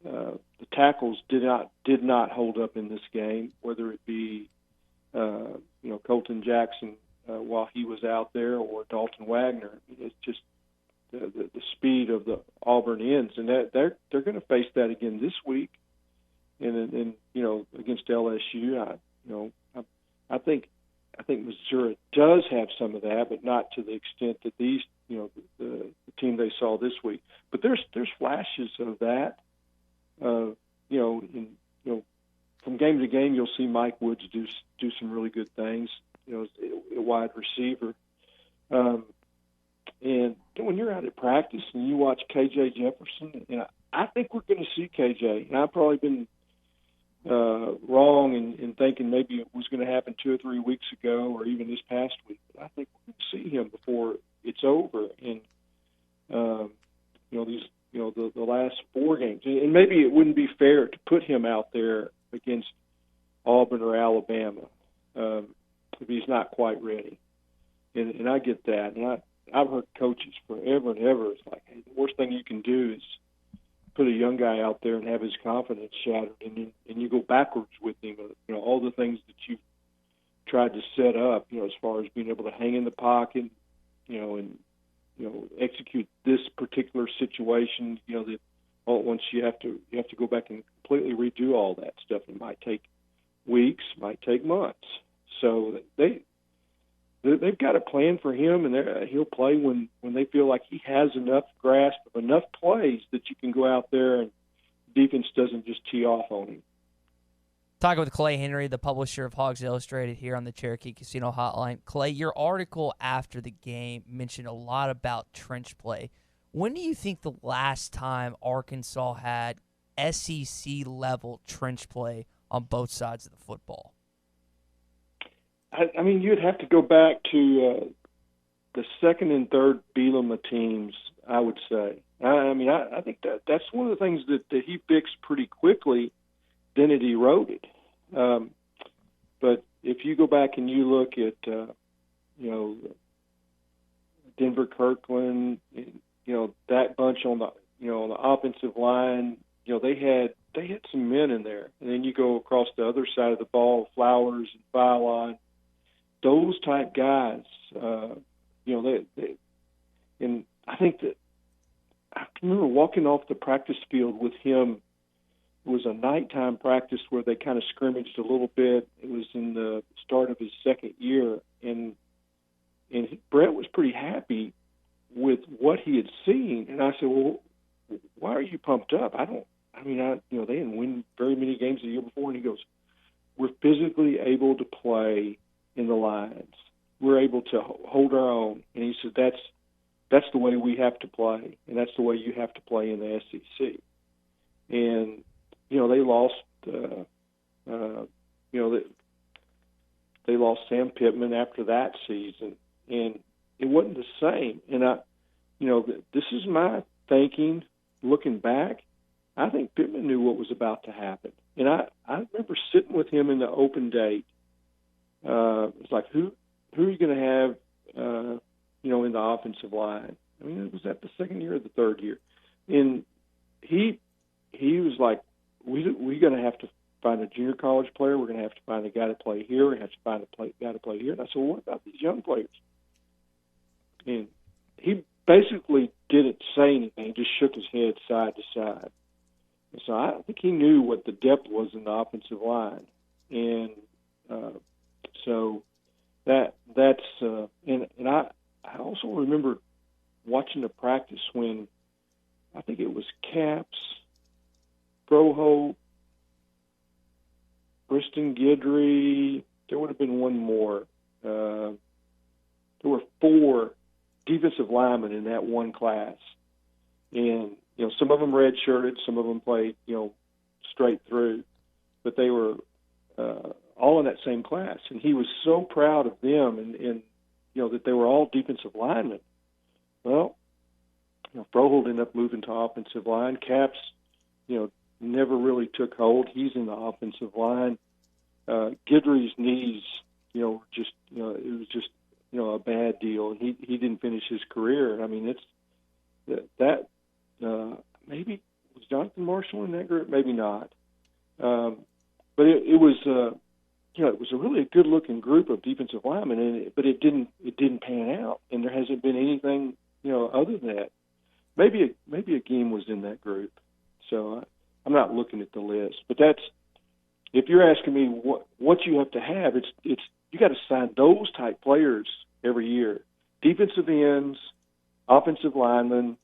The tackles did not hold up in this game, whether it be Colton Jackson while he was out there, or Dalton Wagner. It's just the speed of the Auburn ends, and they're going to face that again this week, and against LSU. I think Missouri does have some of that, but not to the extent that these the team they saw this week. But there's flashes of that. From game to game, you'll see Mike Woods do some really good things. A wide receiver. And when you're out at practice and you watch KJ Jefferson, I think we're going to see KJ. And I've probably been wrong in thinking maybe it was going to happen 2 or 3 weeks ago or even this past week. But I think we're going to see him before it's over. And the last 4 games, and maybe it wouldn't be fair to put him out there against Auburn or Alabama if he's not quite ready. And I get that. And I've heard coaches forever and ever. It's like, hey, the worst thing you can do is put a young guy out there and have his confidence shattered, and you go backwards with him. All the things that you've tried to set up, as far as being able to hang in the pocket, and execute this particular situation. That once you have to go back and completely redo all that stuff. It might take weeks, might take months. So they've got a plan for him, and he'll play when they feel like he has enough grasp of enough plays that you can go out there and defense doesn't just tee off on him. Talking with Clay Henry, the publisher of Hogs Illustrated here on the Cherokee Casino Hotline. Clay, your article after the game mentioned a lot about trench play. When do you think the last time Arkansas had SEC-level trench play on both sides of the football? I mean, you'd have to go back to the second and third Bielema teams, I would say. I think that's one of the things that he fixed pretty quickly. Then it eroded. But if you go back and you look at, Denver Kirkland, that bunch on the offensive line, they had some men in there. And then you go across the other side of the ball, Flowers and Philon, those type guys, they and I think that I remember walking off the practice field with him. It was a nighttime practice where they kind of scrimmaged a little bit. It was in the start of his second year, and Brett was pretty happy with what he had seen. And I said, "Well, why are you pumped up? they didn't win very many games the year before." And he goes, "We're physically able to play in the lines. We're able to hold our own." And he said, "That's the way we have to play, and that's the way you have to play in the SEC." And they lost. They lost Sam Pittman after that season, and it wasn't the same. And this is my thinking looking back. I think Pittman knew what was about to happen, and I remember sitting with him in the open date. It's like, who are you going to have, in the offensive line? I mean, was that the second year or the third year? And he was like, we're going to have to find a junior college player. We're going to have to find a guy to play here. We're going to have to find a guy to play here. And I said, well, what about these young players? And he basically didn't say anything. He just shook his head side to side. And so I think he knew what the depth was in the offensive line. And so that's and I also remember watching the practice when I think it was Capps, Froholt, Briston Guidry. There would have been one more. There were 4 defensive linemen in that one class, and some of them redshirted, some of them played straight through, but they were all in that same class. And he was so proud of them, and that they were all defensive linemen. Well, Froholt ended up moving to offensive line. Capps, never really took hold. He's in the offensive line. Guidry's knees, it was just a bad deal, and he didn't finish his career. I mean, it's that maybe was Jonathan Marshall in that group, maybe not, but it was it was a really good looking group of defensive linemen, but it didn't pan out, and there hasn't been anything other than that. Maybe a game was in that group, so I'm not looking at the list, but that's, if you're asking me what you have to have, it's you got to sign those type players every year: defensive ends, offensive linemen,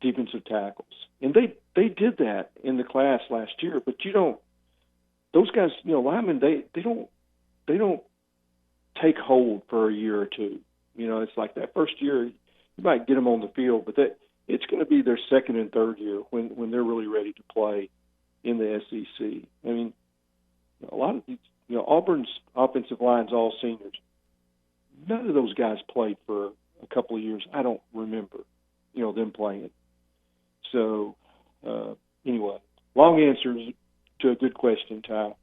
defensive tackles, and they did that in the class last year. But those guys, linemen, they don't take hold for a year or two. It's like that first year you might get them on the field, but it's going to be their second and third year when they're really ready to play in the SEC. I mean, a lot of these, Auburn's offensive line's all seniors. None of those guys played for a couple of years. I don't remember, them playing. So, anyway, long answers to a good question, Ty.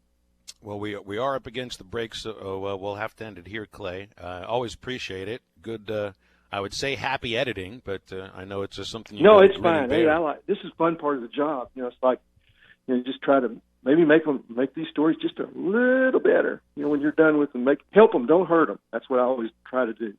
Well, we are up against the break, so we'll have to end it here, Clay. Always appreciate it. Good, I would say happy editing, but I know it's just something you No, it's really fine. Hey, bear. this is fun part of the job. It's like, just try to maybe make these stories just a little better. When you're done with them, help them, don't hurt them. That's what I always try to do.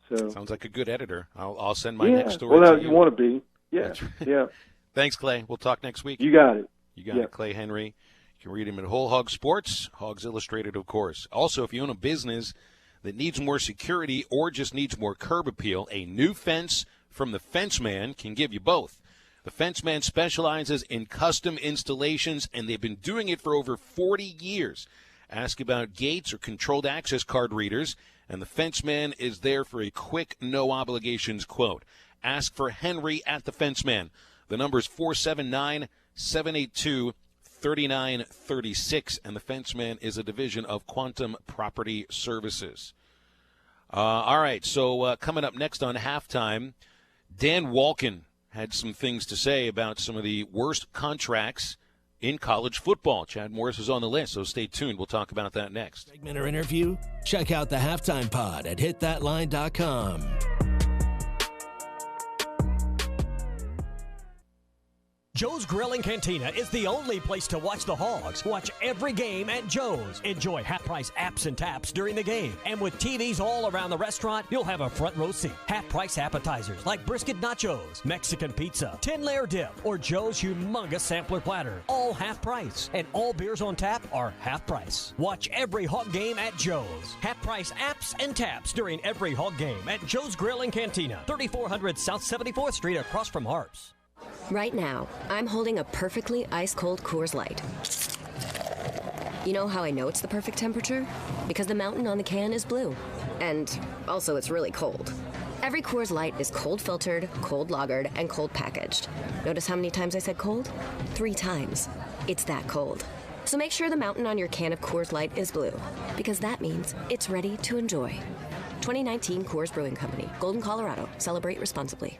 So sounds like a good editor. I'll send my yeah. next story Well, to you. you want to be. Yeah, That's right. yeah. Thanks, Clay. We'll talk next week. You got it. You got it, Clay Henry. You can read him at Whole Hog Sports, Hogs Illustrated, of course. Also, if you own a business that needs more security or just needs more curb appeal, a new fence from the Fence Man can give you both. The Fence Man specializes in custom installations, and they've been doing it for over 40 years. Ask about gates or controlled access card readers, and the Fence Man is there for a quick, no-obligations quote. Ask for Henry at the Fence Man. The number is 479-782-3936, and the Fence Man is a division of Quantum Property Services. All right, so coming up next on Halftime, Dan Walken had some things to say about some of the worst contracts in college football. Chad Morris is on the list, so stay tuned. We'll talk about that next. Segment or interview? Check out the Halftime Pod at hitthatline.com. Joe's Grill and Cantina is the only place to watch the Hogs. Watch every game at Joe's. Enjoy half-price apps and taps during the game. And with TVs all around the restaurant, you'll have a front row seat. Half-price appetizers like brisket nachos, Mexican pizza, 10-layer dip, or Joe's humongous sampler platter. All half-price. And all beers on tap are half-price. Watch every Hog game at Joe's. Half-price apps and taps during every Hog game at Joe's Grill and Cantina. 3400 South 74th Street across from Harps. Right now, I'm holding a perfectly ice-cold Coors Light. You know how I know it's the perfect temperature? Because the mountain on the can is blue. And also, it's really cold. Every Coors Light is cold filtered, cold lagered, and cold packaged. Notice how many times I said cold? 3 times. It's that cold. So make sure the mountain on your can of Coors Light is blue, because that means it's ready to enjoy. 2019 Coors Brewing Company, Golden, Colorado. Celebrate responsibly.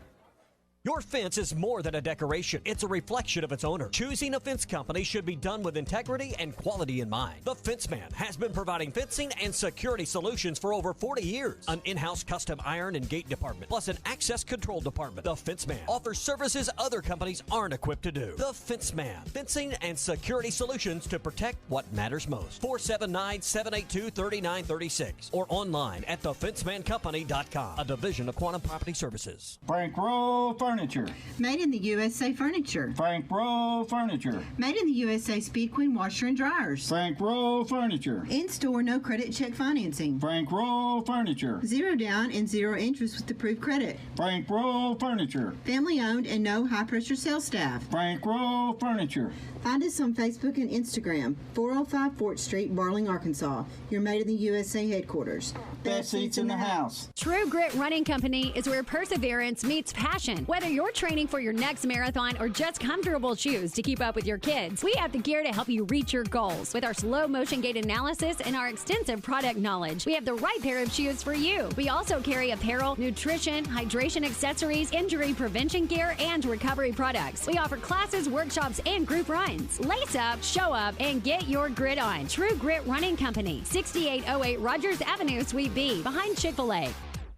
Your fence is more than a decoration. It's a reflection of its owner. Choosing a fence company should be done with integrity and quality in mind. The Fence Man has been providing fencing and security solutions for over 40 years. An in-house custom iron and gate department, plus an access control department. The Fence Man offers services other companies aren't equipped to do. The Fence Man, fencing and security solutions to protect what matters most. 479-782-3936 or online at thefencemancompany.com, a division of Quantum Property Services. Frank Rowe Furniture. Made in the USA Furniture. Frank Rowe Furniture. Made in the USA Speed Queen Washer and Dryers. Frank Rowe Furniture. In-store, no credit check financing. Frank Rowe Furniture. 0 down and 0 interest with approved credit. Frank Rowe Furniture. Family owned and no high-pressure sales staff. Frank Rowe Furniture. Find us on Facebook and Instagram. 405 Fort Street, Barling, Arkansas. Your Made in the USA headquarters. Best seats in the house. True Grit Running Company is where perseverance meets passion. Whether you're training for your next marathon or just comfortable shoes to keep up with your kids, we have the gear to help you reach your goals. With our slow motion gait analysis and our extensive product knowledge, we have the right pair of shoes for you. We also carry apparel, nutrition, hydration accessories, injury prevention gear, and recovery products. We offer classes, workshops, and group runs. Lace up, show up, and get your grit on. True Grit Running Company, 6808 Rogers Avenue, Suite B, behind Chick-fil-A.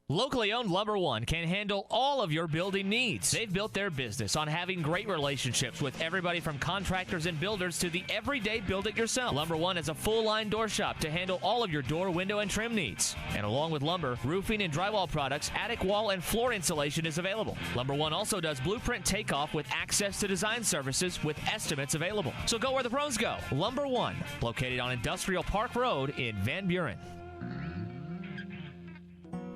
Locally owned Lumber One can handle all of your building needs. They've built their business on having great relationships with everybody from contractors and builders to the everyday build-it-yourself. Lumber One is a full-line door shop to handle all of your door, window, and trim needs. And along with lumber, roofing and drywall products, attic wall and floor insulation is available. Lumber One also does blueprint takeoff with access to design services with estimates available. So go where the pros go. Lumber One, located on Industrial Park Road in Van Buren.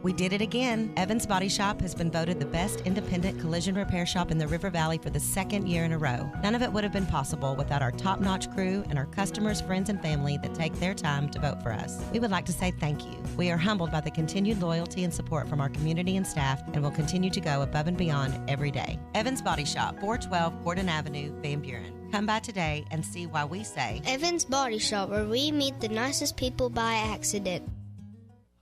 We did it again. Evans Body Shop has been voted the best independent collision repair shop in the River Valley for the second year in a row. None of it would have been possible without our top-notch crew and our customers, friends, and family that take their time to vote for us. We would like to say thank you. We are humbled by the continued loyalty and support from our community and staff and will continue to go above and beyond every day. Evans Body Shop, 412 Gordon Avenue, Van Buren. Come by today and see why we say Evans Body Shop, where we meet the nicest people by accident.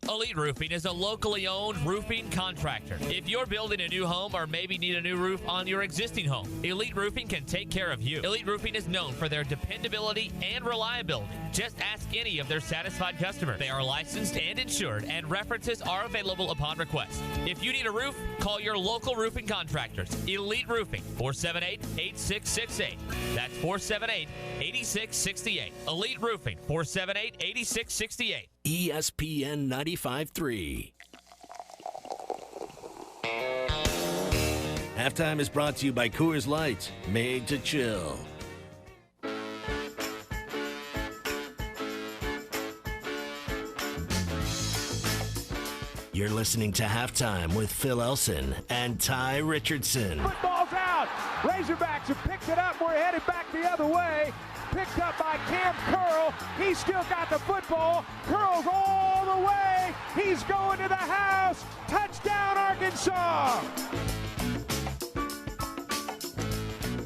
Elite Roofing is a locally owned roofing contractor. If you're building a new home or maybe need a new roof on your existing home, Elite Roofing can take care of you. Elite Roofing is known for their dependability and reliability. Just ask any of their satisfied customers. They are licensed and insured, and references are available upon request. If you need a roof, call your local roofing contractors. Elite Roofing, 478-8668. That's 478-8668. Elite Roofing, 478-8668. ESPN 95.3. Halftime is brought to you by Coors Light, made to chill. You're listening to Halftime with Phil Elson and Ty Richardson. Football's out. Razorbacks have picked it up. We're headed back the other way. Picked up by Cam Curl. He's still got the football. Curl's all the way. He's going to the house. Touchdown, Arkansas.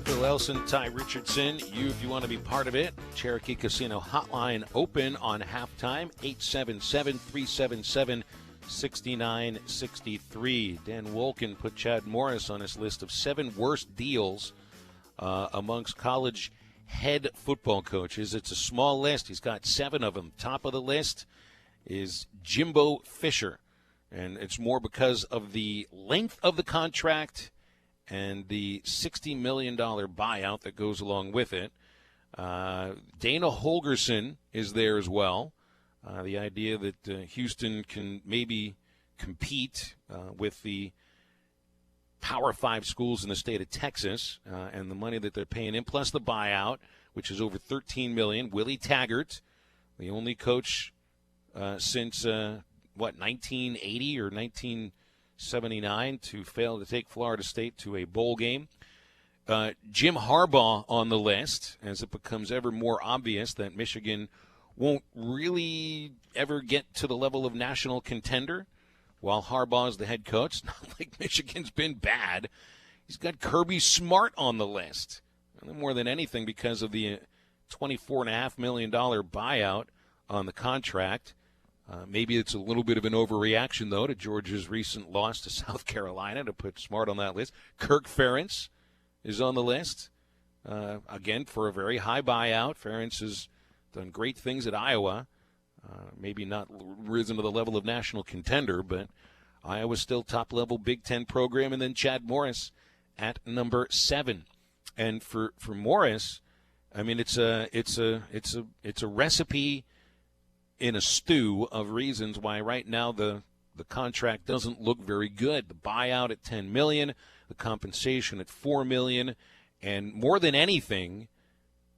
Phil Elson, Ty Richardson. If you want to be part of it, Cherokee Casino Hotline open on halftime, 877-377-6963. Dan Wolken put Chad Morris on his list of 7 worst deals amongst college head football coaches. It's a small list. He's got 7 of them. Top of the list is Jimbo Fisher, and it's more because of the length of the contract and the $60 million buyout that goes along with it. Dana Holgerson is there as well. The idea that Houston can maybe compete with the Power 5 schools in the state of Texas, and the money that they're paying in, plus the buyout, which is over $13 million. Willie Taggart, the only coach since 1980 or 1979 to fail to take Florida State to a bowl game. Jim Harbaugh on the list, as it becomes ever more obvious that Michigan won't really ever get to the level of national contender. While Harbaugh is the head coach, it's not like Michigan's been bad. He's got Kirby Smart on the list. And more than anything because of the $24.5 million buyout on the contract. Maybe it's a little bit of an overreaction, though, to Georgia's recent loss to South Carolina to put Smart on that list. Kirk Ferentz is on the list, again, for a very high buyout. Ferentz has done great things at Iowa. Maybe not risen to the level of national contender, but Iowa's still top-level Big Ten program. And then Chad Morris at number 7. And for Morris, I mean, it's a recipe in a stew of reasons why right now the contract doesn't look very good. The buyout at $10 million, the compensation at $4 million, and more than anything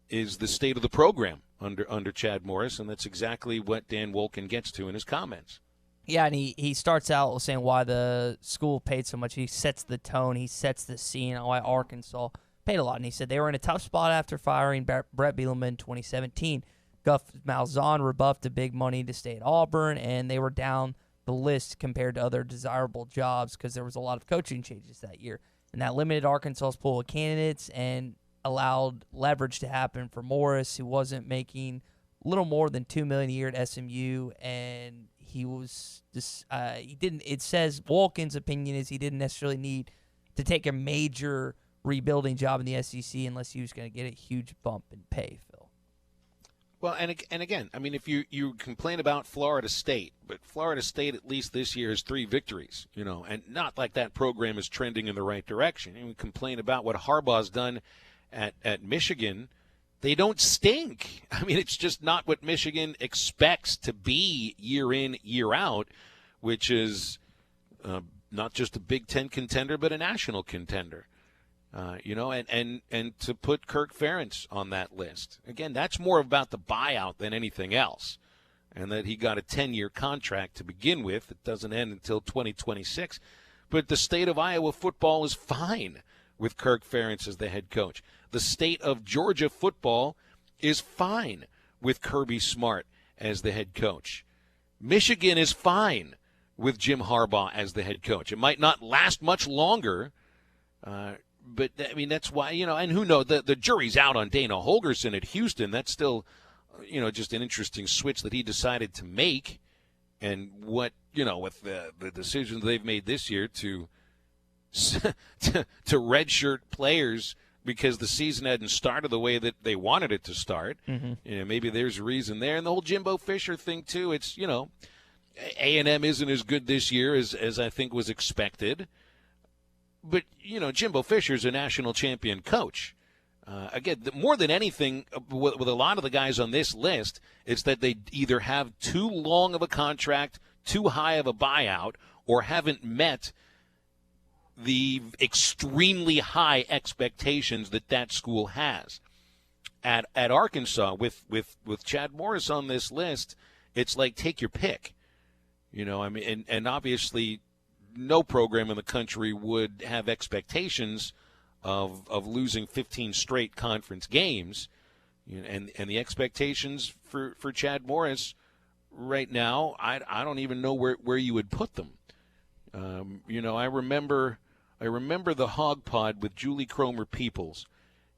is the state of the program under Chad Morris, and that's exactly what Dan Wolken gets to in his comments. Yeah, and he starts out saying why the school paid so much. He sets the tone. He sets the scene on why Arkansas paid a lot. And he said they were in a tough spot after firing Brett Bielema in 2017. Gus Malzahn rebuffed the big money to stay at Auburn, and they were down the list compared to other desirable jobs because there was a lot of coaching changes that year. And that limited Arkansas's pool of candidates and allowed leverage to happen for Morris, who wasn't making a little more than $2 million a year at SMU, and he was just he didn't. It says Wolken's opinion is he didn't necessarily need to take a major rebuilding job in the SEC unless he was going to get a huge bump in pay, Phil. Well, and again, I mean, if you complain about Florida State, but Florida State at least this year has 3 victories, and not like that program is trending in the right direction. And we complain about what Harbaugh's done at Michigan. They don't stink. I mean, it's just not what Michigan expects to be year in, year out, which is not just a Big Ten contender, but a national contender. And to put Kirk Ferentz on that list. Again, that's more about the buyout than anything else. and that he got a 10-year contract to begin with. It doesn't end until 2026. But the state of Iowa football is fine with Kirk Ferentz as the head coach. The state of Georgia football is fine with Kirby Smart as the head coach. Michigan is fine with Jim Harbaugh as the head coach. It might not last much longer, but, I mean, that's why, and who knows, the jury's out on Dana Holgorsen at Houston. That's still, just an interesting switch that he decided to make. And what, with the decisions they've made this year to redshirt players because the season hadn't started the way that they wanted it to start. Mm-hmm. Maybe there's a reason there. And the whole Jimbo Fisher thing, too, it's, A&M isn't as good this year as I think was expected. But, Jimbo Fisher's a national champion coach. Again, more than anything, with a lot of the guys on this list, it's that they either have too long of a contract, too high of a buyout, or haven't met the extremely high expectations that school has. At Arkansas, with Chad Morris on this list, it's like take your pick. And obviously no program in the country would have expectations of losing 15 straight conference games. And the expectations for Chad Morris right now, I don't even know where you would put them. I remember the Hog Pod with Julie Cromer Peoples,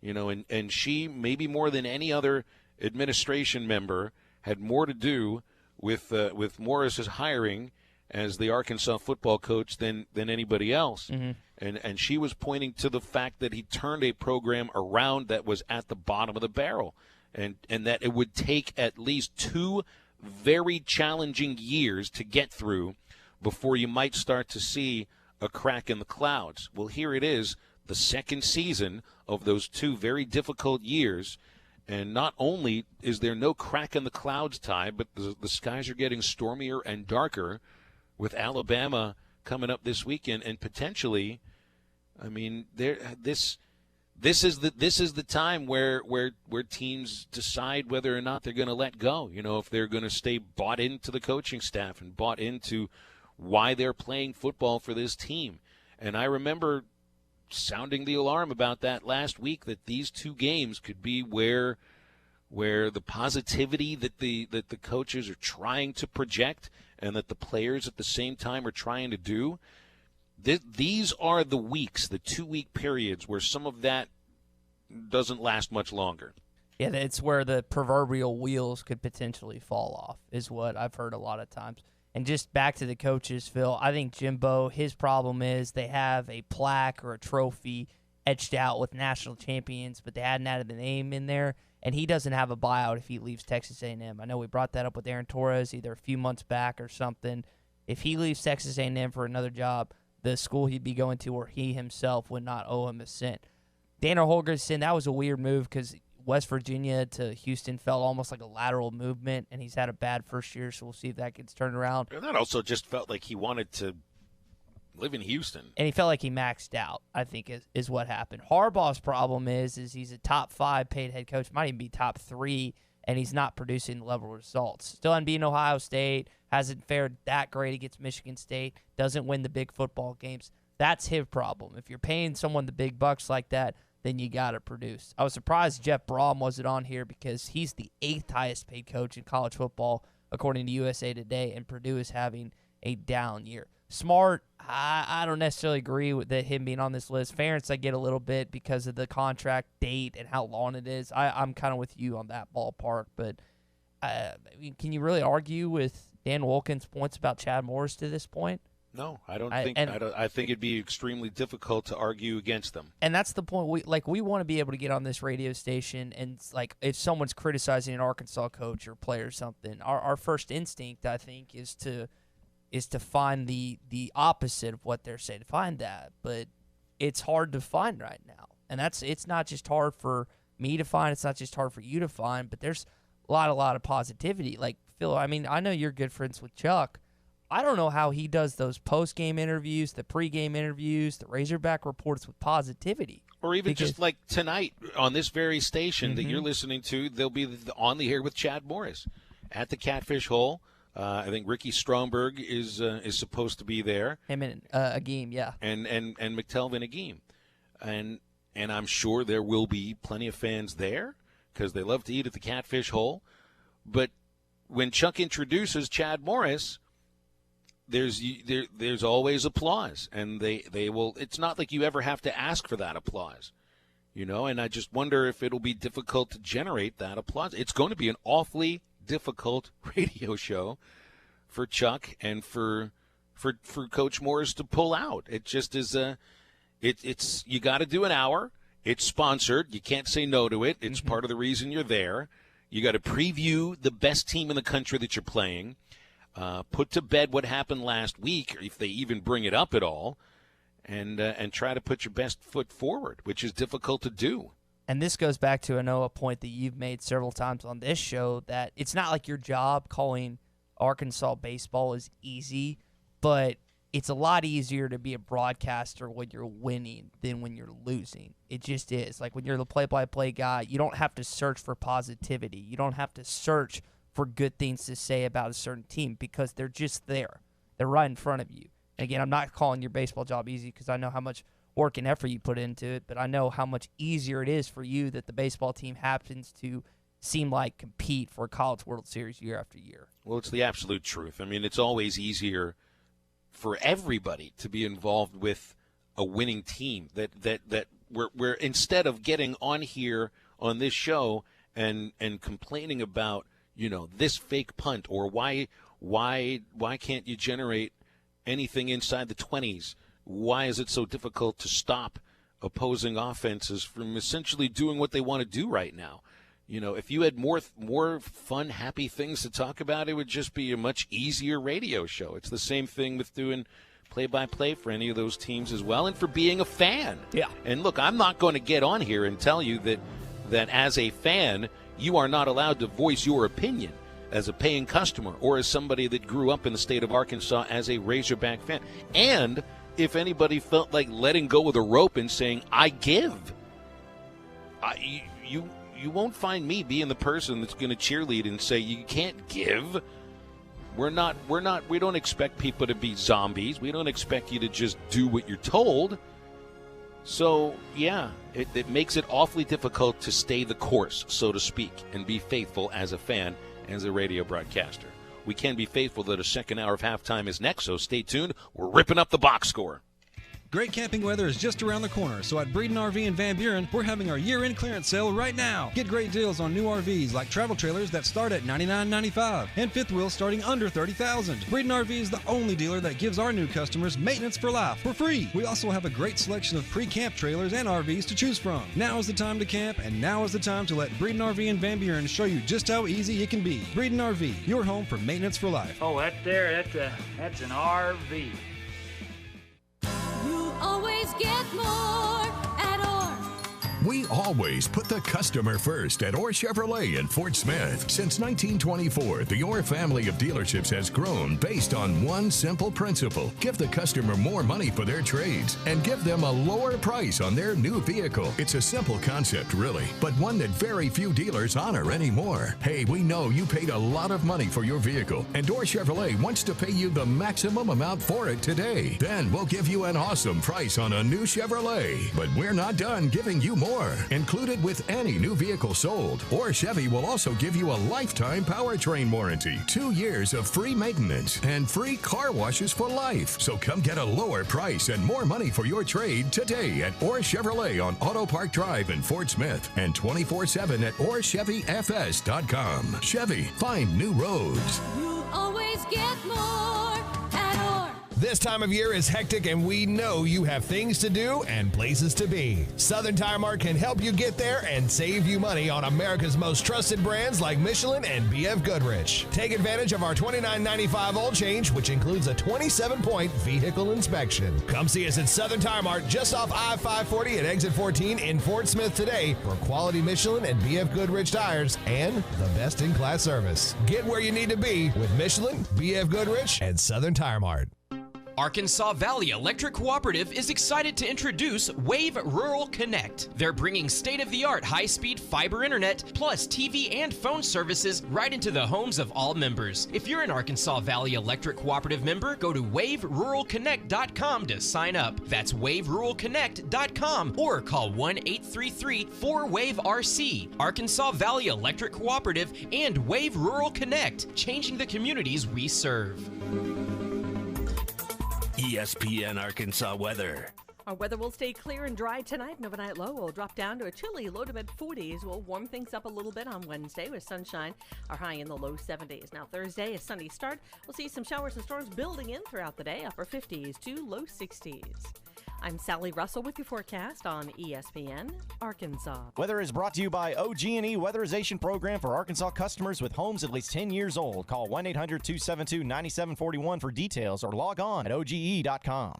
and she, maybe more than any other administration member, had more to do with Morris's hiring as the Arkansas football coach than anybody else. Mm-hmm. And she was pointing to the fact that he turned a program around that was at the bottom of the barrel, and that it would take at least 2 very challenging years to get through before you might start to see a crack in the clouds. Well, here it is, the second season of those 2 very difficult years, and not only is there no crack in the clouds, Ty, but the skies are getting stormier and darker with Alabama coming up this weekend, and potentially, I mean, this is the time where teams decide whether or not they're going to let go. If they're going to stay bought into the coaching staff and bought into why they're playing football for this team. And I remember sounding the alarm about that last week, that these 2 games could be where the positivity that the coaches are trying to project and that the players at the same time are trying to do. These are the weeks, the 2-week periods where some of that doesn't last much longer. Yeah, it's where the proverbial wheels could potentially fall off, is what I've heard a lot of times. And just back to the coaches, Phil, I think Jimbo, his problem is they have a plaque or a trophy etched out with national champions, but they hadn't added the name in there, and he doesn't have a buyout if he leaves Texas A&M. I know we brought that up with Aaron Torres either a few months back or something. If he leaves Texas A&M for another job, the school he'd be going to or he himself would not owe him a cent. Dana Holgorsen, that was a weird move because West Virginia to Houston felt almost like a lateral movement, and he's had a bad first year, so we'll see if that gets turned around. And that also just felt like he wanted to live in Houston. And he felt like he maxed out, I think, is what happened. Harbaugh's problem is he's a top 5 paid head coach, might even be top 3, and he's not producing the level of results. Still unbeaten Ohio State, hasn't fared that great against Michigan State, doesn't win the big football games. That's his problem. If you're paying someone the big bucks like that, then you got to produce. I was surprised Jeff Brom wasn't on here because he's the 8th highest paid coach in college football, according to USA Today, and Purdue is having a down year. Smart, I don't necessarily agree with him being on this list. Ferentz, I get a little bit because of the contract date and how long it is. I'm kind of with you on that ballpark, but can you really argue with Dan Wolken's points about Chad Morris to this point? No, I don't think. I think it'd be extremely difficult to argue against them. And that's the point. We want to be able to get on this radio station and if someone's criticizing an Arkansas coach or player or something, our first instinct, I think, is to find the opposite of what they're saying. Find that, but it's hard to find right now, and it's not just hard for me to find. It's not just hard for you to find, but there's a lot of positivity. Like Phil, I mean, I know you're good friends with Chuck. I don't know how he does those post-game interviews, the pre-game interviews, the Razorback reports with positivity. Or even just like tonight on this very station that you're listening to, they'll be on the air with Chad Morris. at the Catfish Hole. I think Ricky Stromberg is supposed to be there. Him and Agim, yeah. And McTelvin Agim. And I'm sure there will be plenty of fans there because they love to eat at the Catfish Hole. But when Chuck introduces Chad Morris, there's always applause, and they will. It's not like you ever have to ask for that applause, and I just wonder if it'll be difficult to generate that applause. It's going to be an awfully difficult radio show for Chuck and for Coach Morris to pull out. It just is it's you got to do an hour. It's sponsored. You can't say no to it. It's part of the reason you're there. You got to preview the best team in the country that you're playing. Put to bed what happened last week, if they even bring it up at all, and try to put your best foot forward, which is difficult to do. And this goes back to, I know, a point that you've made several times on this show, that it's not like your job calling Arkansas baseball is easy, but it's a lot easier to be a broadcaster when you're winning than when you're losing. It just is. Like when you're the play-by-play guy, you don't have to search for positivity. You don't have to search for good things to say about a certain team because they're just there. They're right in front of you. And again, I'm not calling your baseball job easy because I know how much work and effort you put into it, but I know how much easier it is for you that the baseball team happens to seem like compete for a College World Series year after year. Well, it's the absolute truth. I mean, it's always easier for everybody to be involved with a winning team that we're instead of getting on here on this show and complaining about, this fake punt or why can't you generate anything inside the 20s? Why is it so difficult to stop opposing offenses from essentially doing what they want to do right now? If you had more fun, happy things to talk about, it would just be a much easier radio show. It's the same thing with doing play-by-play for any of those teams as well, and for being a fan. Yeah. And look, I'm not going to get on here and tell you that as a fan, you are not allowed to voice your opinion as a paying customer or as somebody that grew up in the state of Arkansas as a Razorback fan. And if anybody felt like letting go of the rope and saying, I give, you won't find me being the person that's going to cheerlead and say you can't give. We don't expect people to be zombies. We don't expect you to just do what you're told. So, yeah, it makes it awfully difficult to stay the course, so to speak, and be faithful as a fan, as a radio broadcaster. We can be faithful that a second hour of halftime is next, so stay tuned. We're ripping up the box score. Great camping weather is just around the corner, so at Breeden RV in Van Buren, we're having our year-end clearance sale right now. Get great deals on new RVs like travel trailers that start at $99.95 and fifth wheels starting under $30,000. Breeden RV is the only dealer that gives our new customers maintenance for life for free. We also have a great selection of pre-camp trailers and RVs to choose from. Now is the time to camp, and now is the time to let Breeden RV in Van Buren show you just how easy it can be. Breeden RV, your home for maintenance for life. Oh, that's an RV. You always get more at Orr. We always put the customer first at Orr Chevrolet in Fort Smith. Since 1924, the Orr family of dealerships has grown based on one simple principle. Give the customer more money for their trades and give them a lower price on their new vehicle. It's a simple concept, really, but one that very few dealers honor anymore. Hey, we know you paid a lot of money for your vehicle, and Orr Chevrolet wants to pay you the maximum amount for it today. Then we'll give you an awesome price on a new Chevrolet. But we're not done giving you more. Included with any new vehicle sold. Orr Chevy will also give you a lifetime powertrain warranty, 2 years of free maintenance, and free car washes for life. So come get a lower price and more money for your trade today at Orr Chevrolet on Auto Park Drive in Fort Smith and 24/7 at OrChevyFS.com. Chevy, find new roads. You always get more at Orr. This time of year is hectic, and we know you have things to do and places to be. Southern Tire Mart can help you get there and save you money on America's most trusted brands like Michelin and BF Goodrich. Take advantage of our $29.95 oil change, which includes a 27-point vehicle inspection. Come see us at Southern Tire Mart just off I-540 at exit 14 in Fort Smith today for quality Michelin and BF Goodrich tires and the best-in-class service. Get where you need to be with Michelin, BF Goodrich, and Southern Tire Mart. Arkansas Valley Electric Cooperative is excited to introduce Wave Rural Connect. They're bringing state-of-the-art high-speed fiber internet plus TV and phone services right into the homes of all members. If you're an Arkansas Valley Electric Cooperative member, go to waveruralconnect.com to sign up. That's waveruralconnect.com or call 1-833-4WAVE-RC. Arkansas Valley Electric Cooperative and Wave Rural Connect, changing the communities we serve. ESPN Arkansas weather. Our weather will stay clear and dry tonight. An overnight low will drop down to a chilly low to mid-40s. We'll warm things up a little bit on Wednesday with sunshine. Our high in the low 70s. Now Thursday, a sunny start. We'll see some showers and storms building in throughout the day. Upper 50s to low 60s. I'm Sally Russell with your forecast on ESPN Arkansas. Weather is brought to you by OG&E Weatherization Program for Arkansas customers with homes at least 10 years old. Call 1-800-272-9741 for details or log on at OGE.com.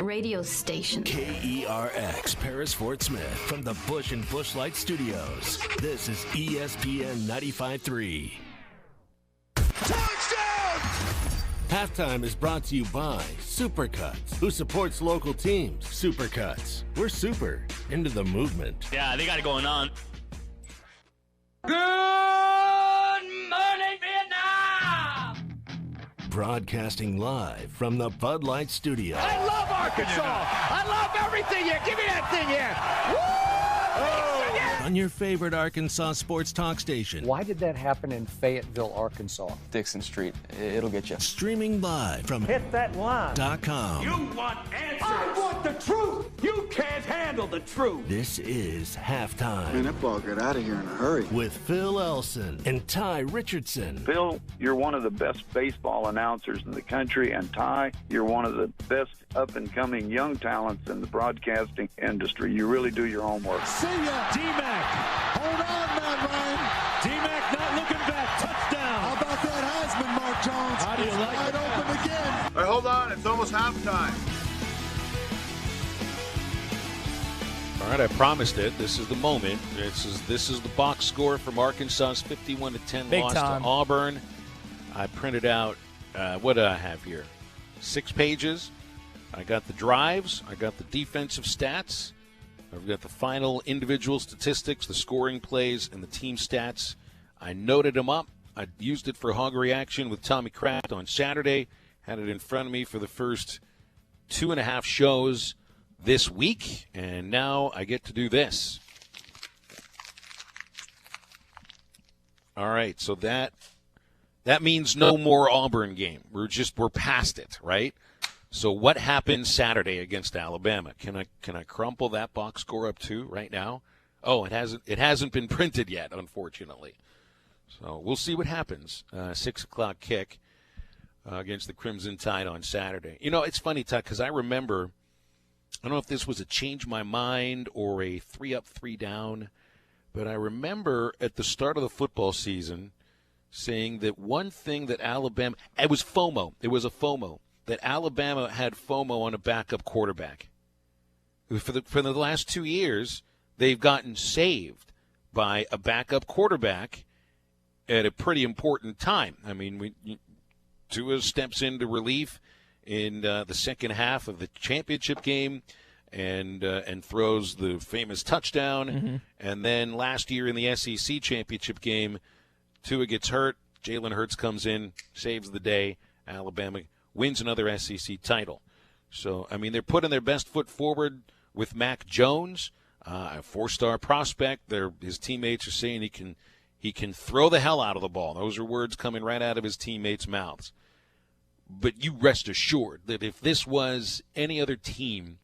Radio station. KERX, Paris, Fort Smith, from the Bush and Bushlight Studios. This is ESPN 95.3. Halftime is brought to you by Supercuts, who supports local teams. Supercuts. We're super into the movement. Yeah, they got it going on. Good morning, Vietnam! Broadcasting live from the Bud Light Studio. I love Arkansas! I love everything here! Give me that thing here! Woo! On your favorite Arkansas sports talk station. Why did that happen in Fayetteville, Arkansas? Dixon Street. It'll get you. Streaming live from Hit that line. .com. You want answers! I want the truth! You can't handle the truth! This is Halftime. Man, that ball got out of here in a hurry. With Phil Elson and Ty Richardson. Phil, you're one of the best baseball announcers in the country, and Ty, you're one of the best up-and-coming young talents in the broadcasting industry. You really do your homework. See ya, D-Mac. Hold on, Matt Ryan. D-Mac not looking back. Touchdown. How about that Heisman, Mark Jones? How do you like it? Wide open again. All right, hold on. It's almost halftime. All right, I promised it. This is the moment. This is the box score from Arkansas's 51-10 Big loss time. to Auburn. I printed out, what do I have here? 6 pages. I got the drives. I got the defensive stats. I've got the final individual statistics, the scoring plays, and the team stats. I noted them up. I used it for Hog Reaction with Tommy Kraft on Saturday. Had it in front of me for the first 2.5 shows this week, and now I get to do this. All right, so that means no more Auburn game. We're past it, right? So what happened Saturday against Alabama? Can I crumple that box score up too right now? Oh, it hasn't been printed yet, unfortunately. So we'll see what happens. 6 o'clock kick against the Crimson Tide on Saturday. You know, it's funny, Todd, because I remember, I don't know if this was a change my mind or a 3 up, 3 down, but I remember at the start of the football season saying that one thing that Alabama, it was FOMO. It was a FOMO. That Alabama had FOMO on a backup quarterback. For the last 2 years, they've gotten saved by a backup quarterback at a pretty important time. I mean, Tua steps into relief in the second half of the championship game and throws the famous touchdown. Mm-hmm. And then last year in the SEC championship game, Tua gets hurt. Jalen Hurts comes in, saves the day. Alabama wins another SEC title. So, I mean, they're putting their best foot forward with Mac Jones, a 4-star prospect. His teammates are saying he can throw the hell out of the ball. Those are words coming right out of his teammates' mouths. But you rest assured that if this was any other team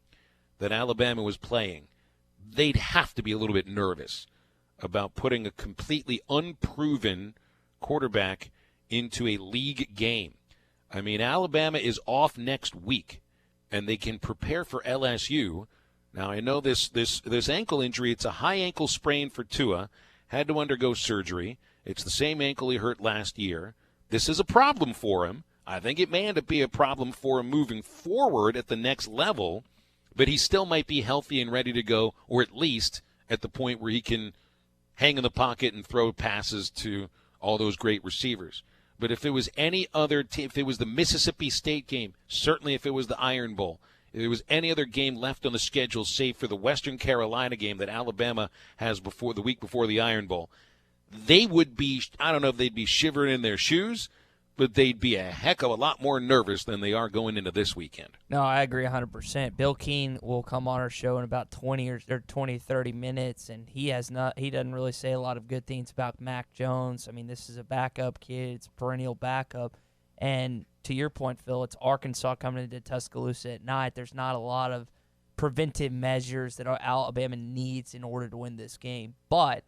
that Alabama was playing, they'd have to be a little bit nervous about putting a completely unproven quarterback into a league game. I mean, Alabama is off next week, and they can prepare for LSU. Now, I know this ankle injury, it's a high ankle sprain for Tua, had to undergo surgery. It's the same ankle he hurt last year. This is a problem for him. I think it may end up being a problem for him moving forward at the next level, but he still might be healthy and ready to go, or at least at the point where he can hang in the pocket and throw passes to all those great receivers. But if it was any other team, if it was the Mississippi State game, certainly if it was the Iron Bowl, if there was any other game left on the schedule, save for the Western Carolina game that Alabama has before the week before the Iron Bowl, they would be, I don't know if they'd be shivering in their shoes, but they'd be a heck of a lot more nervous than they are going into this weekend. No, I agree 100%. Bill Keene will come on our show in about 20 or 30 minutes, and he doesn't really say a lot of good things about Mac Jones. I mean, this is a backup kid. It's a perennial backup. And to your point, Phil, it's Arkansas coming into Tuscaloosa at night. There's not a lot of preventive measures that Alabama needs in order to win this game. But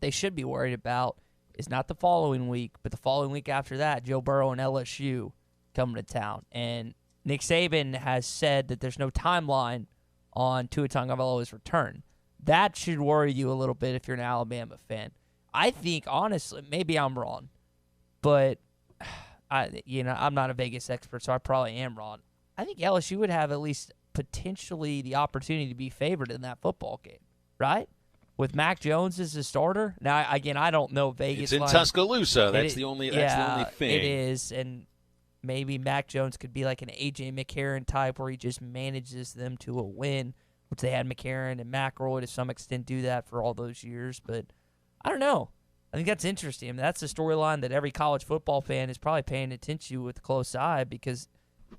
they should be worried about is not the following week, but the following week after that, Joe Burrow and LSU coming to town. And Nick Saban has said that there's no timeline on Tua Tagovailoa's return. That should worry you a little bit if you're an Alabama fan. I think, honestly, maybe I'm wrong, but I'm not a Vegas expert, so I probably am wrong. I think LSU would have at least potentially the opportunity to be favored in that football game, right? With Mac Jones as a starter. Now, again, I don't know Vegas. It's in Tuscaloosa. That's the only thing. It is, and maybe Mac Jones could be like an A.J. McCarron type where he just manages them to a win, which they had McCarron and McElroy to some extent do that for all those years. But I don't know. I think that's interesting. I mean, that's a storyline that every college football fan is probably paying attention to with a close eye because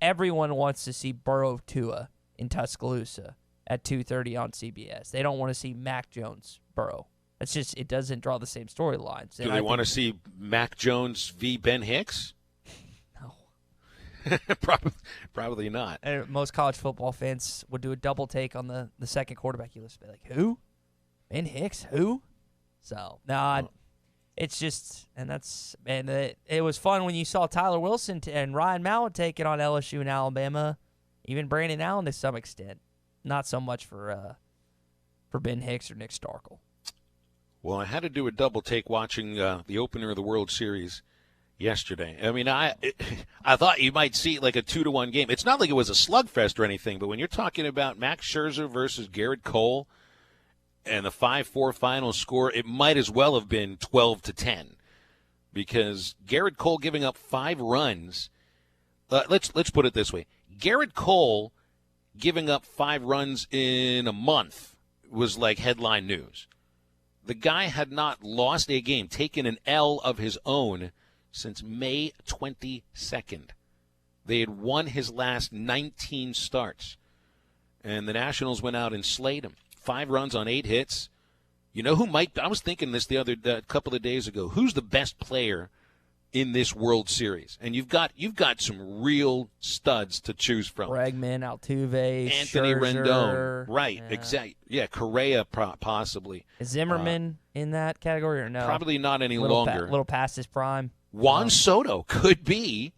everyone wants to see Burrow Tua in Tuscaloosa at 2:30 on CBS. They don't want to see Mac Jones Burrow. It's just, it doesn't draw the same storylines. Do they want to see Mac Jones v. Ben Hicks? No. Probably not. And most college football fans would do a double take on the second quarterback. You listen to like, who? Ben Hicks? Who? So, no, it's just, and it was fun when you saw Tyler Wilson and Ryan Mallett take it on LSU and Alabama, even Brandon Allen to some extent. Not so much for Ben Hicks or Nick Starkel. Well, I had to do a double take watching the opener of the World Series yesterday. I mean, I thought you might see like a 2-1 game. It's not like it was a slugfest or anything, but when you're talking about Max Scherzer versus Garrett Cole and the 5-4 final score, it might as well have been 12-10 because Garrett Cole giving up 5 runs. Let's put it this way: Garrett Cole giving up 5 runs in a month was like headline news. The guy had not lost a game, taken an L of his own since May 22nd. They had won his last 19 starts. And the Nationals went out and slayed him. 5 runs on 8 hits. You know who might – I was thinking this a couple of days ago. Who's the best player in this World Series? And you've got some real studs to choose from. Bregman, Altuve, Anthony Scherzer, Rendon. Right, yeah. exactly. Yeah, Correa possibly. Is Zimmerman in that category or no? Probably not any longer. A little past his prime. Juan Soto could be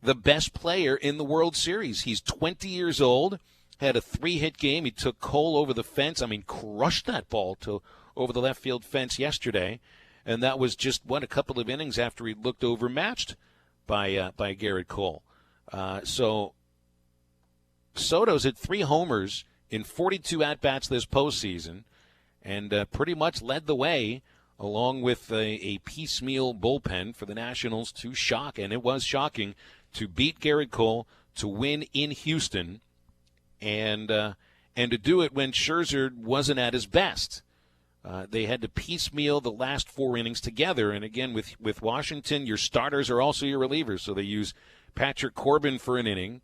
the best player in the World Series. He's 20 years old, had a 3-hit game. He took Cole over the fence. I mean, crushed that ball over the left field fence yesterday. And that was just, a couple of innings after he looked overmatched by Garrett Cole. So Soto's hit 3 homers in 42 at-bats this postseason and pretty much led the way along with a piecemeal bullpen for the Nationals to shock, and it was shocking, to beat Garrett Cole, to win in Houston, and to do it when Scherzer wasn't at his best. They had to piecemeal the last 4 innings together. And, again, with Washington, your starters are also your relievers. So they use Patrick Corbin for an inning.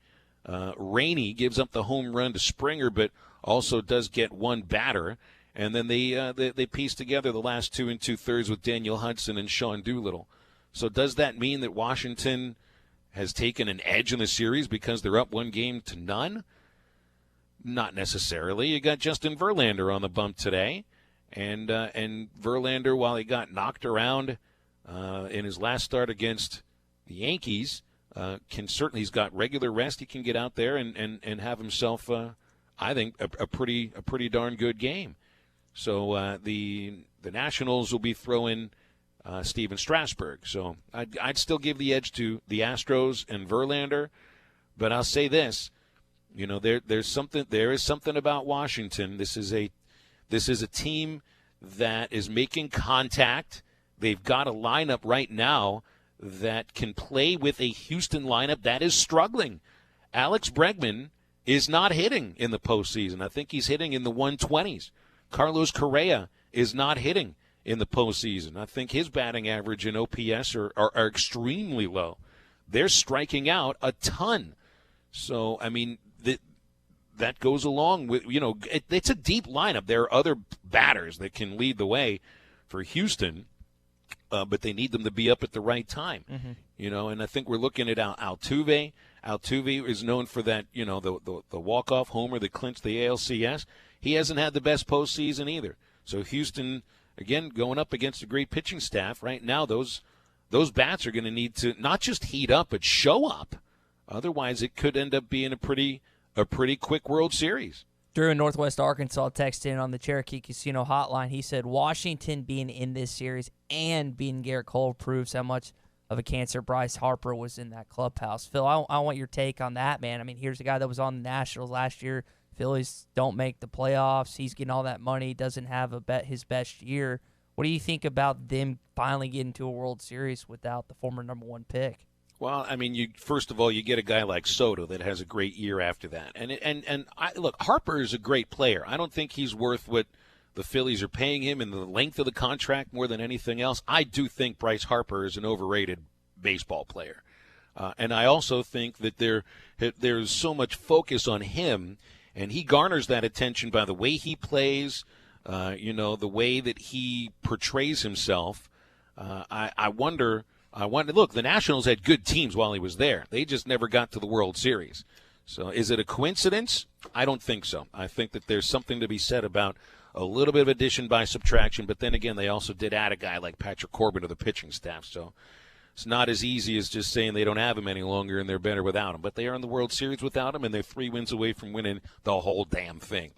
Rainey gives up the home run to Springer, but also does get 1 batter. And then they piece together the last 2 2/3 with Daniel Hudson and Sean Doolittle. So does that mean that Washington has taken an edge in the series because they're up 1-0? Not necessarily. You got Justin Verlander on the bump today. And Verlander, while he got knocked around in his last start against the Yankees, he's got regular rest. He can get out there and have himself, I think, a pretty darn good game. So the Nationals will be throwing Steven Strasburg. So I'd still give the edge to the Astros and Verlander, but I'll say this: there is something about Washington. This is a team that is making contact. They've got a lineup right now that can play with a Houston lineup that is struggling. Alex Bregman is not hitting in the postseason. I think he's hitting in the 120s. Carlos Correa is not hitting in the postseason. I think his batting average and OPS are extremely low. They're striking out a ton. So, I mean, that goes along with, it's a deep lineup. There are other batters that can lead the way for Houston, but they need them to be up at the right time. And I think we're looking at Altuve. Altuve is known for that, the walk-off homer that clinched the ALCS. He hasn't had the best postseason either. So Houston, again, going up against a great pitching staff right now, those bats are going to need to not just heat up, but show up. Otherwise, it could end up being a pretty quick World Series. Drew in Northwest Arkansas texted in on the Cherokee Casino hotline. He said Washington being in this series and being Garrett Cole proves how much of a cancer Bryce Harper was in that clubhouse. Phil, I want your take on that, man. I mean, here's a guy that was on the Nationals last year. Phillies don't make the playoffs. He's getting all that money, doesn't have his best year. What do you think about them finally getting to a World Series without the former number one pick? Well, I mean, first of all, you get a guy like Soto that has a great year after that. And look, Harper is a great player. I don't think he's worth what the Phillies are paying him and the length of the contract more than anything else. I do think Bryce Harper is an overrated baseball player. And I also think that there's so much focus on him, and he garners that attention by the way he plays, the way that he portrays himself. I wonder, look, the Nationals had good teams while he was there. They just never got to the World Series. So is it a coincidence? I don't think so. I think that there's something to be said about a little bit of addition by subtraction, but then again, they also did add a guy like Patrick Corbin to the pitching staff. So it's not as easy as just saying they don't have him any longer and they're better without him. But they are in the World Series without him, and they're 3 wins away from winning the whole damn thing.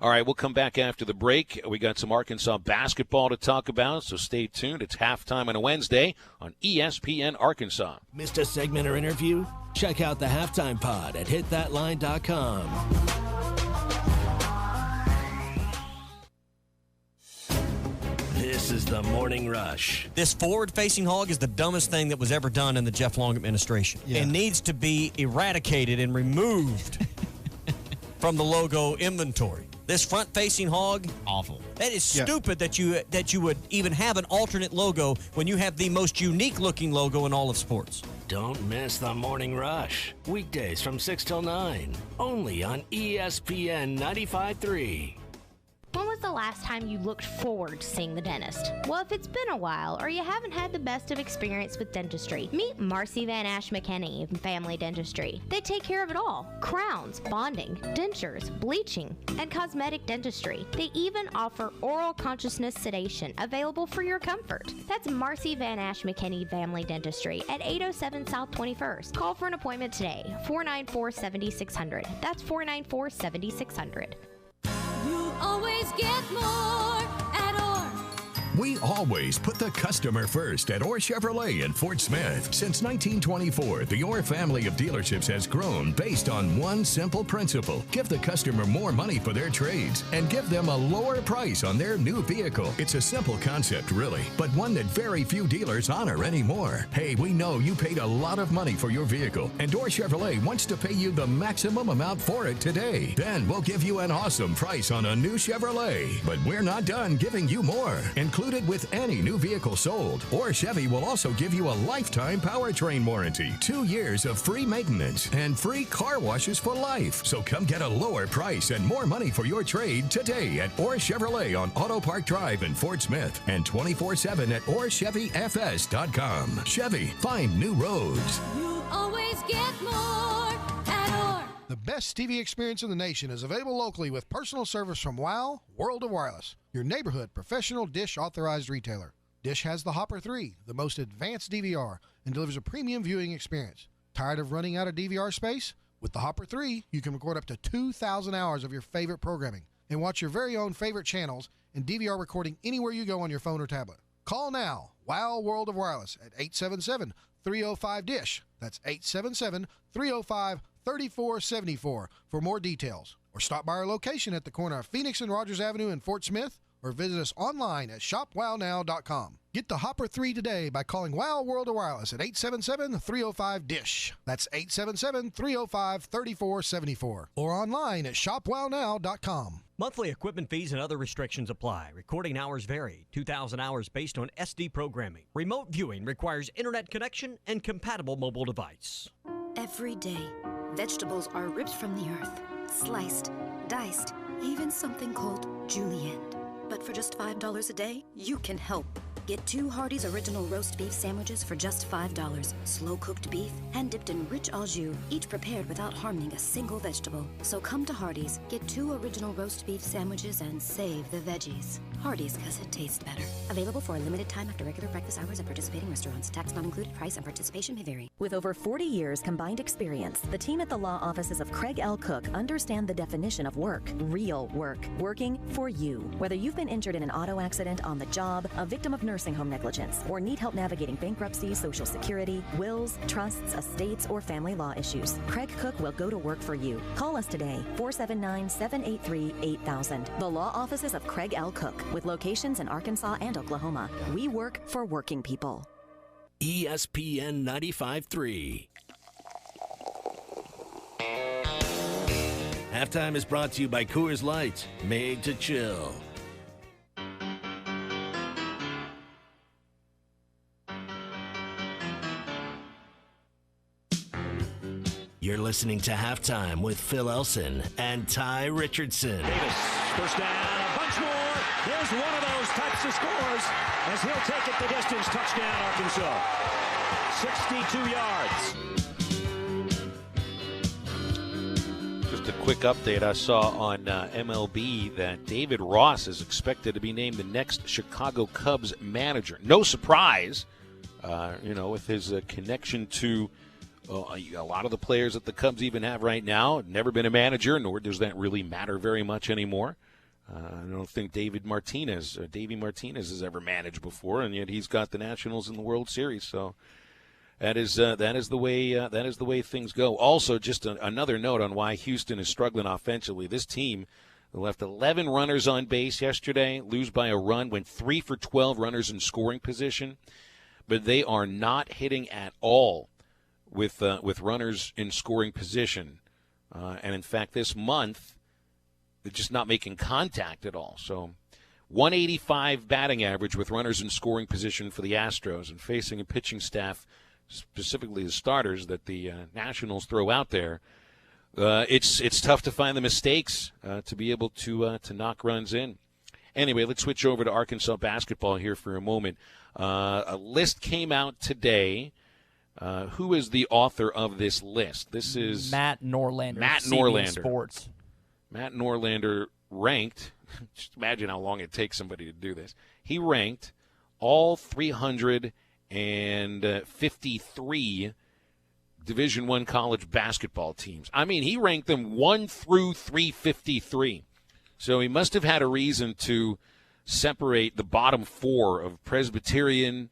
All right, we'll come back after the break. We got some Arkansas basketball to talk about, so stay tuned. It's halftime on a Wednesday on ESPN Arkansas. Missed a segment or interview? Check out the Halftime Pod at hitthatline.com. This is the Morning Rush. This forward-facing hog is the dumbest thing that was ever done in the Jeff Long administration. Yeah. It needs to be eradicated and removed from the logo inventory. This front-facing hog, awful. That is stupid that you would even have an alternate logo when you have the most unique-looking logo in all of sports. Don't miss the Morning Rush. Weekdays from 6 till 9. Only on ESPN 95.3. When was the last time you looked forward to seeing the dentist? Well, if it's been a while or you haven't had the best of experience with dentistry, meet Marcy Van Ash McKinney Family Dentistry. They take care of it all. Crowns, bonding, dentures, bleaching, and cosmetic dentistry. They even offer oral consciousness sedation available for your comfort. That's Marcy Van Ash McKinney Family Dentistry at 807 South 21st. Call for an appointment today, 494-7600. That's 494-7600. You always get more at Orr. We always put the customer first at Orr Chevrolet in Fort Smith. Since 1924, the Orr family of dealerships has grown based on one simple principle. Give the customer more money for their trades and give them a lower price on their new vehicle. It's a simple concept, really, but one that very few dealers honor anymore. Hey, we know you paid a lot of money for your vehicle, and Orr Chevrolet wants to pay you the maximum amount for it today. Then we'll give you an awesome price on a new Chevrolet. But we're not done giving you more. Included with any new vehicle sold. Orr Chevy will also give you a lifetime powertrain warranty, 2 years of free maintenance, and free car washes for life. So come get a lower price and more money for your trade today at Orr Chevrolet on Auto Park Drive in Fort Smith and 24/7 at OrChevyFS.com. Chevy, find new roads. You always get more at Orr. The best TV experience in the nation is available locally with personal service from WOW World of Wireless, your neighborhood professional Dish authorized retailer. Dish has the Hopper 3, the most advanced DVR, and delivers a premium viewing experience. Tired of running out of DVR space? With the Hopper 3, you can record up to 2,000 hours of your favorite programming and watch your very own favorite channels and DVR recording anywhere you go on your phone or tablet. Call now, WOW World of Wireless at 877-305-DISH. That's 877-305-3474 for more details. Or stop by our location at the corner of Phoenix and Rogers Avenue in Fort Smith, or visit us online at shopwownow.com. Get the Hopper 3 today by calling WOW World of Wireless at 877-305-DISH. That's 877-305-3474. Or online at shopwownow.com. Monthly equipment fees and other restrictions apply. Recording hours vary. 2,000 hours based on SD programming. Remote viewing requires internet connection and compatible mobile device. Every day, vegetables are ripped from the earth, sliced, diced, even something called julienne. But for just $5 a day, you can help. Get 2 Hardee's Original Roast Beef Sandwiches for just $5. Slow-cooked beef, hand-dipped in rich au jus, each prepared without harming a single vegetable. So come to Hardee's, get 2 Original Roast Beef Sandwiches, and save the veggies. Hardee's, because it tastes better. Available for a limited time after regular breakfast hours at participating restaurants. Tax not included. Price and participation may vary. With over 40 years combined experience, the team at the law offices of Craig L. Cook understand the definition of work. Real work. Working for you. Whether you've been injured in an auto accident, on the job, a victim of nursing home negligence, or need help navigating bankruptcy, Social Security, wills, trusts, estates, or family law issues, Craig Cook will go to work for you. Call us today, 479-783-8000. The law offices of Craig L. Cook, with locations in Arkansas and Oklahoma. We work for working people. ESPN 95.3. Halftime is brought to you by Coors Light, made to chill. You're listening to Halftime with Phil Elson and Ty Richardson. Davis, first down, a bunch more. Here's one of those types of scores as he'll take it the distance. Touchdown, Arkansas. 62 yards. Just a quick update I saw on MLB that David Ross is expected to be named the next Chicago Cubs manager. No surprise, with his connection to a lot of the players that the Cubs even have right now. Never been a manager, nor does that really matter very much anymore. I don't think Davey Martinez has ever managed before, and yet he's got the Nationals in the World Series. So that is the way things go. Also, just another note on why Houston is struggling offensively. This team left 11 runners on base yesterday, lose by a run, went 3 for 12 runners in scoring position, but they are not hitting at all with runners in scoring position. And, in fact, this month, they're just not making contact at all. So 185 batting average with runners in scoring position for the Astros, and facing a pitching staff, specifically the starters, that the Nationals throw out there. It's tough to find the mistakes to be able to knock runs in. Anyway, let's switch over to Arkansas basketball here for a moment. A list came out today. Who is the author of this list? This is Matt Norlander. CBS Sports. Matt Norlander ranked. Just imagine how long it takes somebody to do this. He ranked all 353 Division I college basketball teams. I mean, he ranked them 1 through 353. So he must have had a reason to separate the bottom 4 of Presbyterian.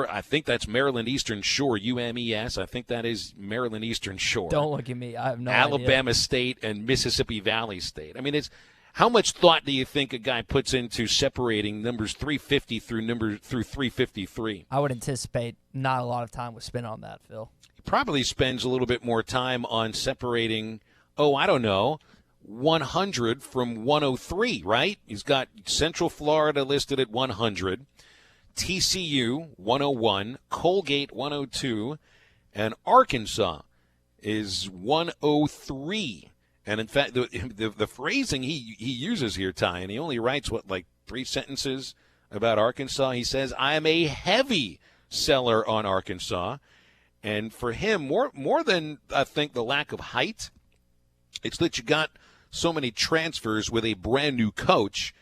I think that's Maryland Eastern Shore, UMES. I think that is Maryland Eastern Shore. Don't look at me. I have no Alabama idea. State and Mississippi Valley State. I mean, how much thought do you think a guy puts into separating numbers 350 through 353? I would anticipate not a lot of time was spent on that, Phil. He probably spends a little bit more time on separating, 100 from 103, right? He's got Central Florida listed at 100. TCU 101, Colgate 102, and Arkansas is 103. And in fact, the phrasing he uses here, Ty, and he only writes 3 sentences about Arkansas. He says, "I am a heavy seller on Arkansas," and for him, more than I think the lack of height, it's that you got so many transfers with a brand new coach,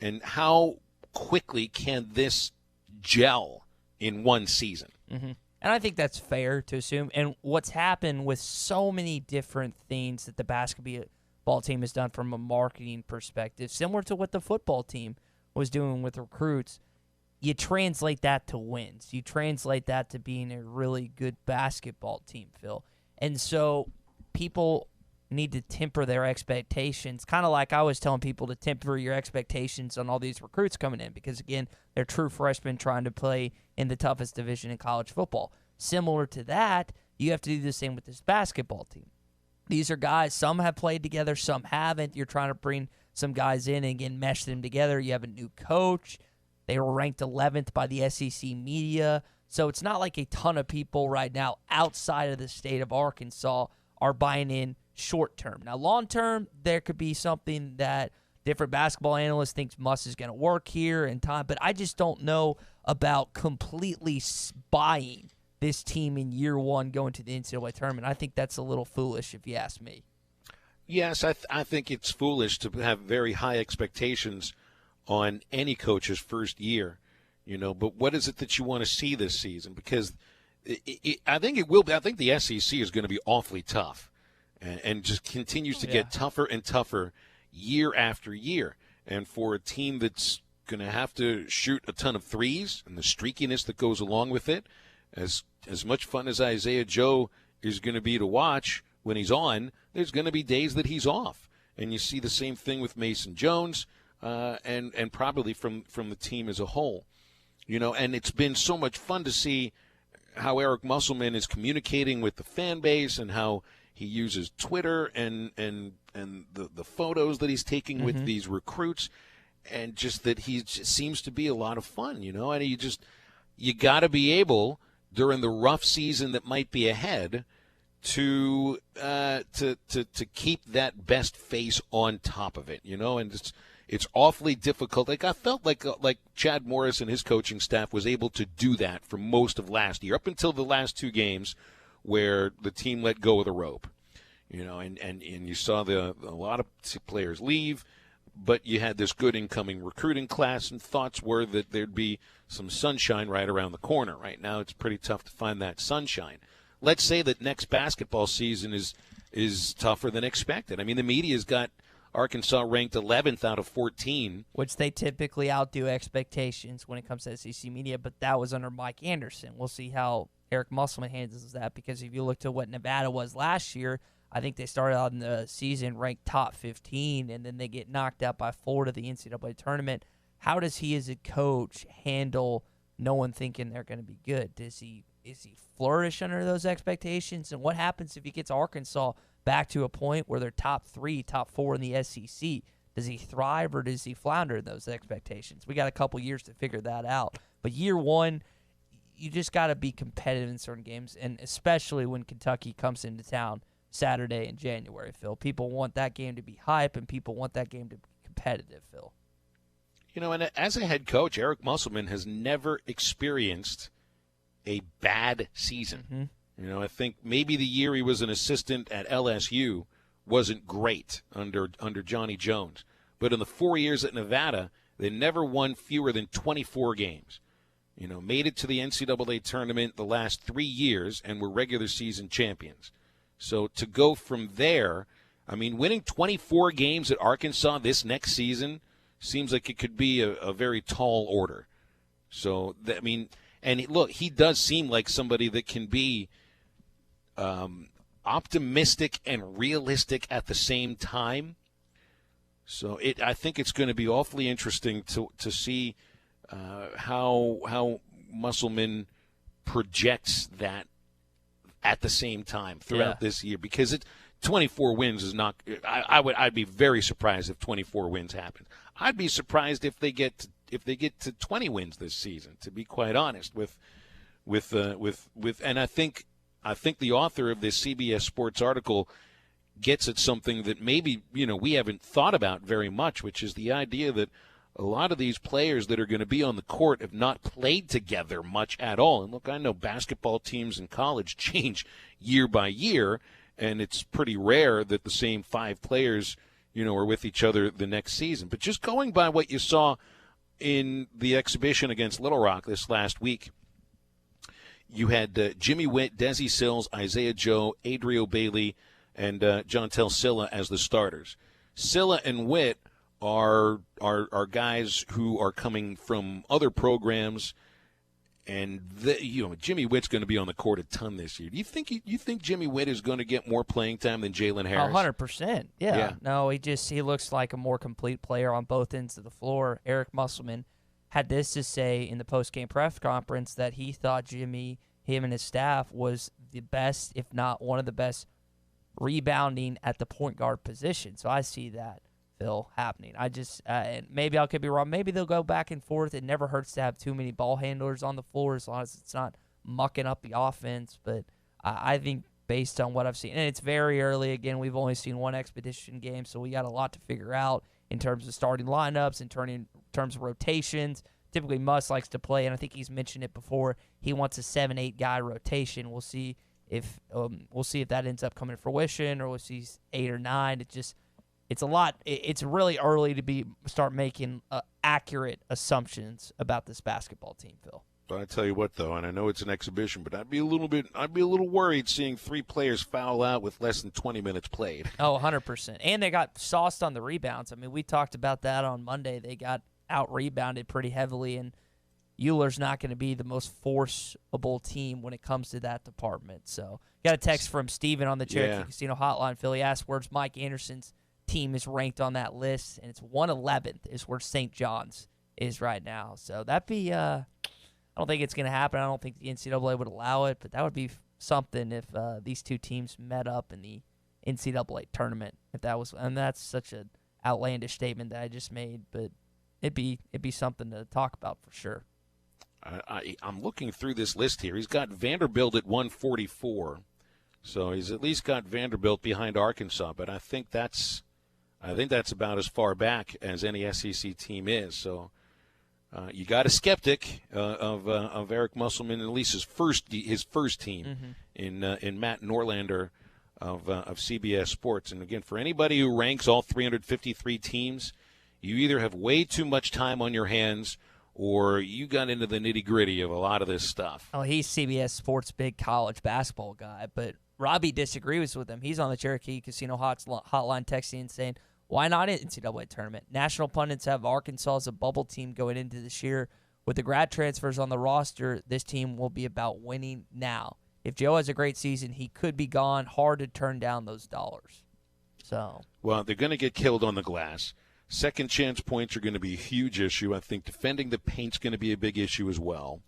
and how quickly can this gel in one season. Mm-hmm. And I think that's fair to assume. And what's happened with so many different things that the basketball team has done from a marketing perspective, similar to what the football team was doing with recruits, you translate that to wins. You translate that to being a really good basketball team, Phil. And so people need to temper their expectations, kind of like I was telling people to temper your expectations on all these recruits coming in because, again, they're true freshmen trying to play in the toughest division in college football. Similar to that, you have to do the same with this basketball team. These are guys, some have played together, some haven't. You're trying to bring some guys in and, again, mesh them together. You have a new coach. They were ranked 11th by the SEC media. So it's not like a ton of people right now outside of the state of Arkansas are buying in short term. Now, long term, there could be something that different basketball analysts think Muss is going to work here in time, but I just don't know about completely buying this team in year one going to the NCAA tournament. I think that's a little foolish if you ask me. Yes, I think it's foolish to have very high expectations on any coach's first year, but what is it that you want to see this season? Because I think it will be. I think the SEC is going to be awfully tough and just continues to get tougher and tougher year after year. And for a team that's going to have to shoot a ton of threes and the streakiness that goes along with it, as much fun as Isaiah Joe is going to be to watch when he's on, there's going to be days that he's off. And you see the same thing with Mason Jones and probably from the team as a whole. And it's been so much fun to see how Eric Musselman is communicating with the fan base and how he uses Twitter and the photos that he's taking with these recruits, and just that he just seems to be a lot of fun, and you got to be able during the rough season that might be ahead to keep that best face on top of it, and it's awfully difficult. Like I felt like Chad Morris and his coaching staff was able to do that for most of last year, up until the last two games where the team let go of the rope, and you saw a lot of players leave, but you had this good incoming recruiting class, and thoughts were that there'd be some sunshine right around the corner. Right now, it's pretty tough to find that sunshine. Let's say that next basketball season is tougher than expected. I mean, the media's got Arkansas ranked 11th out of 14. Which they typically outdo expectations when it comes to SEC media, but that was under Mike Anderson. We'll see how Eric Musselman handles that, because if you look to what Nevada was last year, I think they started out in the season ranked top 15, and then they get knocked out by Florida at the NCAA tournament. How does he as a coach handle no one thinking they're going to be good? Is he flourish under those expectations? And what happens if he gets Arkansas back to a point where they're top 3, top 4 in the SEC? Does he thrive or does he flounder in those expectations? We got a couple years to figure that out. But year one, you just got to be competitive in certain games, and especially when Kentucky comes into town Saturday in January, Phil. People want that game to be hype, and people want that game to be competitive, Phil. And as a head coach, Eric Musselman has never experienced a bad season. I think maybe the year he was an assistant at LSU wasn't great under Johnny Jones. But in the 4 years at Nevada, they never won fewer than 24 games. Made it to the NCAA tournament the last 3 years and were regular season champions. So to go from there, I mean, winning 24 games at Arkansas this next season seems like it could be a very tall order. So, and look, he does seem like somebody that can be optimistic and realistic at the same time. So I think it's going to be awfully interesting to see how Musselman projects that at the same time throughout this year, because 24 wins is not. I'd be very surprised if 24 wins happen. I'd be surprised if they get to 20 wins this season, to be quite honest. And I think the author of this CBS Sports article gets at something that maybe we haven't thought about very much, which is the idea that a lot of these players that are going to be on the court have not played together much at all. And look, I know basketball teams in college change year by year, and it's pretty rare that the same 5 players, are with each other the next season. But just going by what you saw in the exhibition against Little Rock this last week, you had Jimmy Witt, Desi Sills, Isaiah Joe, Adrio Bailey, and Jontel Silla as the starters. Silla and Witt are guys who are coming from other programs And Jimmy Witt's going to be on the court a ton this year. Do you think Jimmy Witt is going to get more playing time than Jalen Harris? 100%. Yeah. No, he looks like a more complete player on both ends of the floor. Eric Musselman had this to say in the post-game press conference that he thought Jimmy, him and his staff, was the best, if not one of the best, rebounding at the point guard position. So I see that, Phil, happening. And maybe I could be wrong. Maybe they'll go back and forth. It never hurts to have too many ball handlers on the floor as long as it's not mucking up the offense. But I think based on what I've seen, and it's very early. Again, we've only seen one expedition game, so we got a lot to figure out in terms of starting lineups, in terms of rotations. Typically, Muss likes to play, and I think he's mentioned it before. He wants a 7-8 guy rotation. We'll see if that ends up coming to fruition, or we'll see 8 or 9. It's a lot. It's really early to start making accurate assumptions about this basketball team, Phil. But I tell you what, though, and I know it's an exhibition, but I'd be a little worried seeing 3 players foul out with less than 20 minutes played. Oh, 100%. And they got sauced on the rebounds. I mean, we talked about that on Monday. They got out-rebounded pretty heavily, and Euler's not going to be the most forceable team when it comes to that department. So, got a text from Steven on the Cherokee Casino hotline. Phil, he asked, where's Mike Anderson's team is ranked on that list, and it's 111th is where St. John's is right now. So, that'd be I don't think it's going to happen. I don't think the NCAA would allow it, but that would be something if these two teams met up in the NCAA tournament. And that's such an outlandish statement that I just made, but it'd be something to talk about for sure. I'm looking through this list here. He's got Vanderbilt at 144, so he's at least got Vanderbilt behind Arkansas. But I think that's about as far back as any SEC team is. So. You got a skeptic of Eric Musselman, at least his first team in Matt Norlander of CBS Sports. And again, for anybody who ranks all 353 teams, you either have way too much time on your hands or you got into the nitty-gritty of a lot of this stuff. Oh, he's CBS Sports' big college basketball guy, but Robbie disagrees with him. He's on the Cherokee Casino hotline texting and saying, why not an NCAA tournament? National pundits have Arkansas as a bubble team going into this year. With the grad transfers on the roster, this team will be about winning now. If Joe has a great season, he could be gone. Hard to turn down those dollars. Well, they're going to get killed on the glass. Second chance points are going to be a huge issue. I think defending the paint's going to be a big issue as well.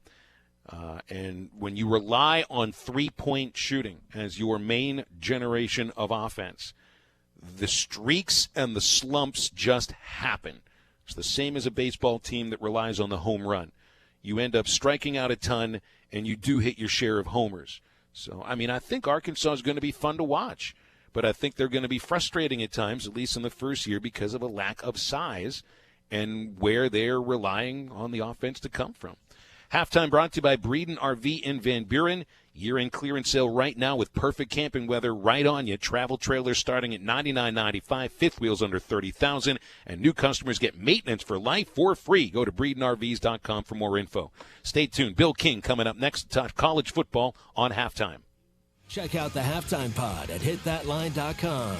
And when you rely on three-point shooting as your main generation of offense, the streaks and the slumps just happen. It's the same as a baseball team that relies on the home run. You end up striking out a ton, and you do hit your share of homers. So, I mean, I think Arkansas is going to be fun to watch, but I think they're going to be frustrating at times, at least in the first year, because of a lack of size and where they're relying on the offense to come from. Halftime brought to you by Breeden RV in Van Buren. Year-end clearance sale right now with perfect camping weather right on you. Travel trailers starting at $99.95, fifth wheels under $30,000, and new customers get maintenance for life for free. Go to BreedenRVs.com for more info. Stay tuned. Bill King coming up next to talk college football on Halftime. Check out the Halftime Pod at hitthatline.com.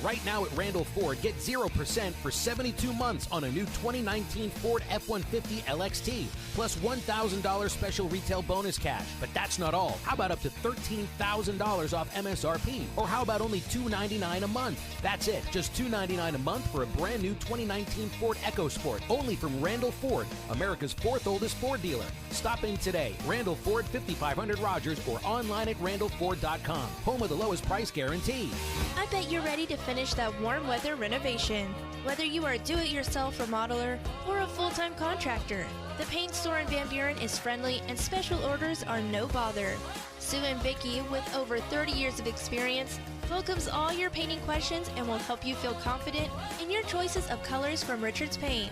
Right now at Randall Ford, get 0% for 72 months on a new 2019 Ford F-150 LXT, plus $1,000 special retail bonus cash. But that's not all. How about up to $13,000 off MSRP? Or how about only $299 a month? That's it. Just $299 a month for a brand new 2019 Ford EcoSport, only from Randall Ford, America's 4th oldest Ford dealer. Stop in today. Randall Ford, 5500 Rogers, or online at randallford.com. Home of the lowest price guarantee. I bet you're ready to finish that warm weather renovation. Whether you are a do-it-yourself remodeler or a full-time contractor, the paint store in Van Buren is friendly and special orders are no bother. Sue and Vicky, with over 30 years of experience, welcomes all your painting questions and will help you feel confident in your choices of colors from Richards Paint.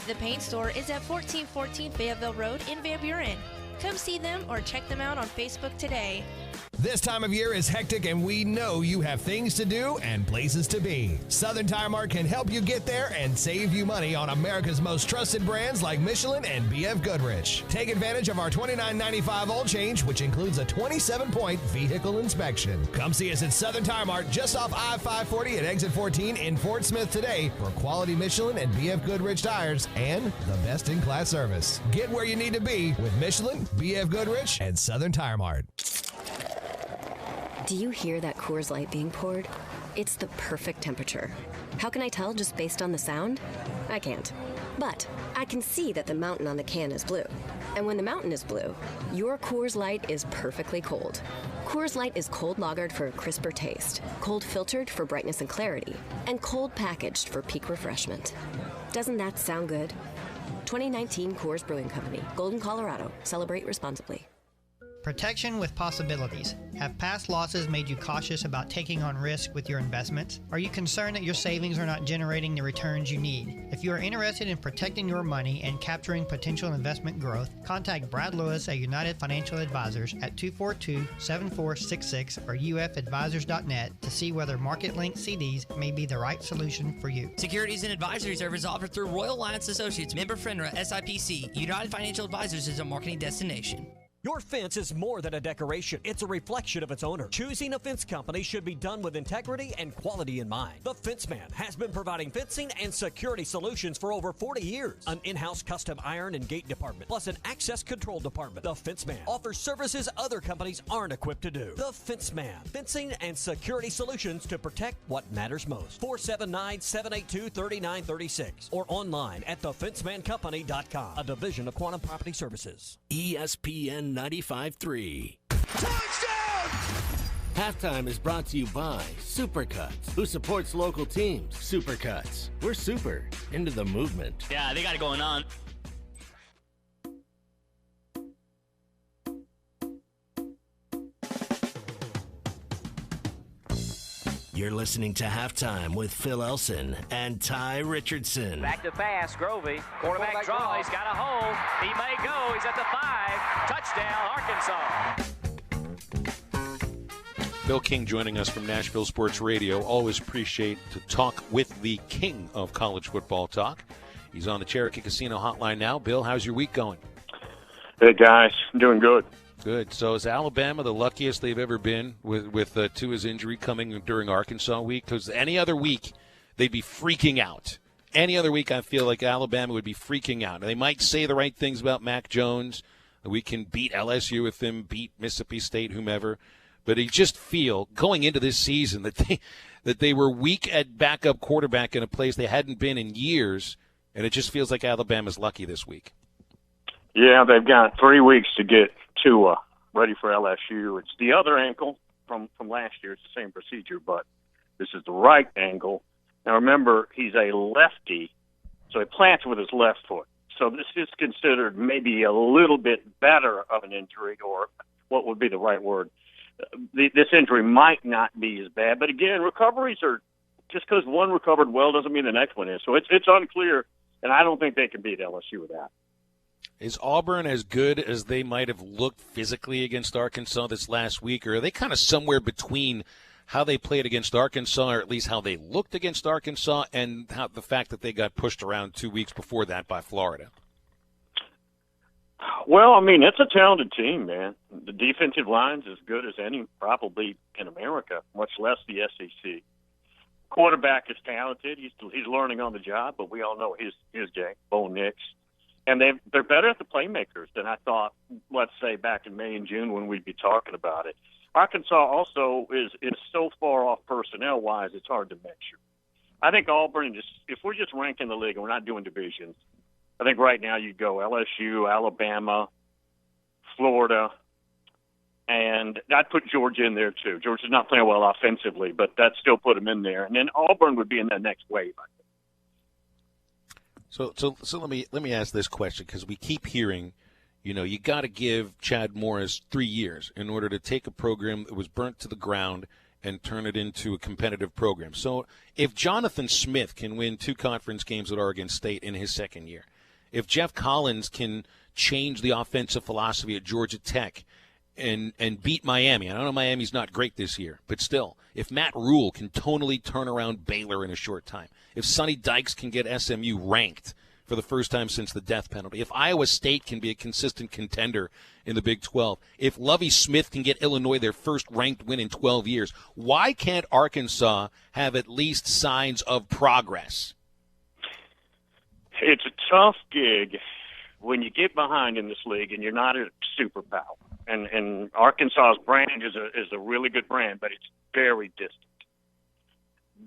The paint store is at 1414 Fayetteville Road in Van Buren. Come see them or check them out on Facebook today. This time of year is hectic, and we know you have things to do and places to be. Southern Tire Mart can help you get there and save you money on America's most trusted brands like Michelin and BF Goodrich. Take advantage of our $29.95 oil change, which includes a 27-point vehicle inspection. Come see us at Southern Tire Mart just off I-540 at exit 14 in Fort Smith today for quality Michelin and BF Goodrich tires and the best-in-class service. Get where you need to be with Michelin, BF Goodrich, and Southern Tire Mart. Do you hear that Coors Light being poured? It's the perfect temperature. How can I tell just based on the sound? I can't. But I can see that the mountain on the can is blue. And when the mountain is blue, your Coors Light is perfectly cold. Coors Light is cold lagered for a crisper taste, cold filtered for brightness and clarity, and cold packaged for peak refreshment. Doesn't that sound good? 2019 Coors Brewing Company, Golden, Colorado. Celebrate responsibly. Protection with possibilities. Have past losses made you cautious about taking on risk with your investments? Are you concerned that your savings are not generating the returns you need? If you are interested in protecting your money and capturing potential investment growth, contact Brad Lewis at United Financial Advisors at 242-7466 or ufadvisors.net to see whether market-linked CDs may be the right solution for you. Securities and advisory service offered through Royal Alliance Associates, member FINRA, SIPC. United Financial Advisors is a marketing destination. Your fence is more than a decoration. It's a reflection of its owner. Choosing a fence company should be done with integrity and quality in mind. The Fence Man has been providing fencing and security solutions for over 40 years. An in-house custom iron and gate department, plus an access control department. The Fence Man offers services other companies aren't equipped to do. The Fence Man, fencing and security solutions to protect what matters most. 479-782-3936 or online at thefencemancompany.com, a division of Quantum Property Services. ESPN 95.3. Touchdown! Halftime is brought to you by Supercuts, who supports local teams. Supercuts. We're super into the movement. Yeah, they got it going on. You're listening to Halftime with Phil Elson and Ty Richardson. Back to pass, Grovey. Quarterback draw. He's got a hole. He may go. He's at the 5. Touchdown, Arkansas. Bill King joining us from Nashville Sports Radio. Always appreciate to talk with the king of college football talk. He's on the Cherokee Casino hotline now. Bill, how's your week going? Hey, guys. I'm doing good. Good. So is Alabama the luckiest they've ever been with Tua's injury coming during Arkansas week? Because any other week, they'd be freaking out. Any other week, I feel like Alabama would be freaking out. They might say the right things about Mac Jones. We can beat LSU with him, beat Mississippi State, whomever. But you just feel, going into this season, that they were weak at backup quarterback in a place they hadn't been in years, and it just feels like Alabama's lucky this week. Yeah, they've got 3 weeks to get Tua ready for LSU. It's the other ankle from last year. It's the same procedure, but this is the right ankle. Now, remember, he's a lefty, so he plants with his left foot. So this is considered maybe a little bit better of an injury, or what would be the right word. This injury might not be as bad. But, again, recoveries are just because one recovered well doesn't mean the next one is. So it's unclear, and I don't think they can beat LSU with that. Is Auburn as good as they might have looked physically against Arkansas this last week, or are they kind of somewhere between how they played against Arkansas, or at least how they looked against Arkansas, and the fact that they got pushed around 2 weeks before that by Florida? Well, I mean, it's a talented team, man. The defensive line's as good as any probably in America, much less the SEC. Quarterback is talented. He's learning on the job, but we all know his game, Bo Nix. And they're better at the playmakers than I thought, let's say, back in May and June when we'd be talking about it. Arkansas also is so far off personnel-wise, it's hard to measure. I think Auburn, if we're just ranking the league and we're not doing divisions, I think right now you'd go LSU, Alabama, Florida, and I'd put Georgia in there too. Georgia's not playing well offensively, but that still put them in there. And then Auburn would be in that next wave, I think. So let me ask this question, because we keep hearing, you got to give Chad Morris 3 years in order to take a program that was burnt to the ground and turn it into a competitive program. So if Jonathan Smith can win 2 conference games at Oregon State in his second year, if Jeff Collins can change the offensive philosophy at Georgia Tech and beat Miami. I know Miami's not great this year, but still, if Matt Rule can tonally turn around Baylor in a short time, if Sonny Dykes can get SMU ranked for the first time since the death penalty, if Iowa State can be a consistent contender in the Big 12, if Lovie Smith can get Illinois their first ranked win in 12 years, why can't Arkansas have at least signs of progress? It's a tough gig when you get behind in this league and you're not a superpower. And Arkansas's brand is a really good brand, but it's very distant.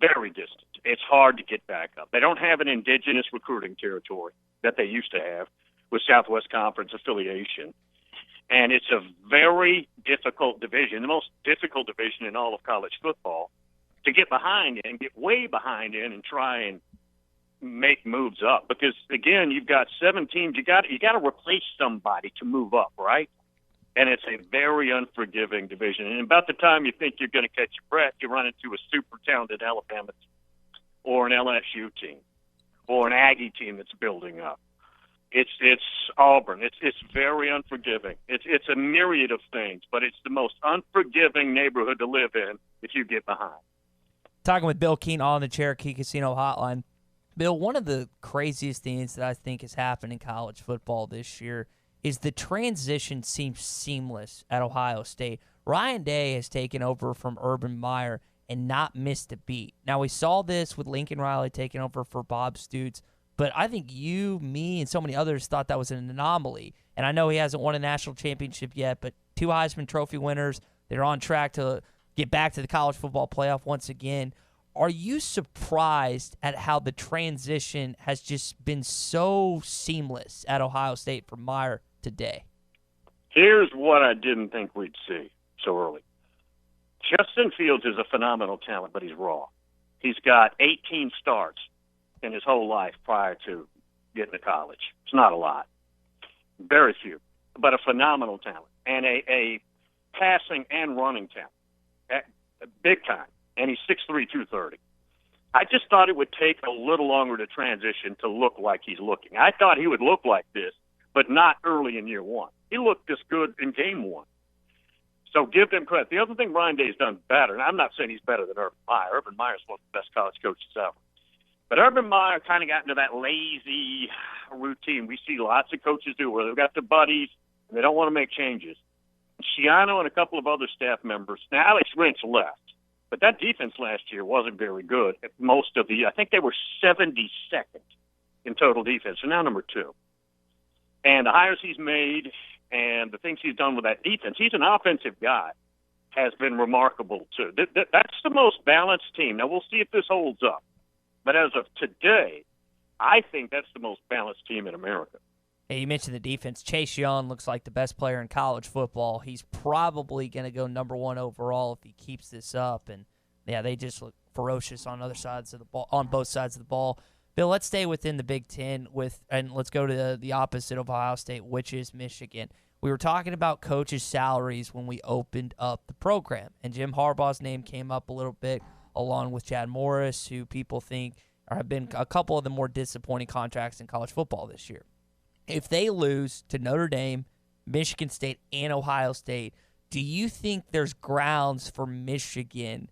Very distant. It's hard to get back up. They don't have an indigenous recruiting territory that they used to have with Southwest Conference affiliation. And it's a very difficult division, the most difficult division in all of college football, to get behind in, get way behind in, and try and make moves up. Because, again, you've got 7 teams. You got to replace somebody to move up, right? And it's a very unforgiving division. And about the time you think you're going to catch your breath, you run into a super talented Alabama team or an LSU team or an Aggie team that's building up. It's Auburn. It's very unforgiving. It's a myriad of things, but it's the most unforgiving neighborhood to live in if you get behind. Talking with Bill Keene on the Cherokee Casino Hotline. Bill, one of the craziest things that I think has happened in college football this year is the transition seems seamless at Ohio State. Ryan Day has taken over from Urban Meyer and not missed a beat. Now, we saw this with Lincoln Riley taking over for Bob Stoops, but I think you, me, and so many others thought that was an anomaly. And I know he hasn't won a national championship yet, but 2 Heisman Trophy winners, they're on track to get back to the college football playoff once again. Are you surprised at how the transition has just been so seamless at Ohio State for Meyer today? Here's what I didn't think we'd see so early. Justin Fields is a phenomenal talent, but he's raw. He's got 18 starts in his whole life prior to getting to college. It's not a lot. Very few, but a phenomenal talent and a passing and running talent, big time. And he's 6'3", 230. I just thought it would take a little longer to transition to look like he's looking. I thought he would look like this, but not early in year one. He looked this good in game one. So give them credit. The other thing Ryan Day's done better, and I'm not saying he's better than Urban Meyer. Urban Meyer's one of the best college coaches ever. But Urban Meyer kind of got into that lazy routine we see lots of coaches do where they've got their buddies and they don't want to make changes. Schiano and a couple of other staff members. Now, Alex Wrench left. But that defense last year wasn't very good. Most of the, I think they were 72nd in total defense. So now number 2. And the hires he's made and the things he's done with that defense, he's an offensive guy, has been remarkable too. That's the most balanced team. Now we'll see if this holds up. But as of today, I think that's the most balanced team in America. Hey, you mentioned the defense. Chase Young looks like the best player in college football. He's probably going to go number 1 overall if he keeps this up. And, yeah, they just look ferocious on other sides of the ball, on both sides of the ball. Bill, let's stay within the Big Ten and let's go to the opposite of Ohio State, which is Michigan. We were talking about coaches' salaries when we opened up the program, and Jim Harbaugh's name came up a little bit along with Chad Morris, who people think have been a couple of the more disappointing contracts in college football this year. If they lose to Notre Dame, Michigan State, and Ohio State, do you think there's grounds for Michigan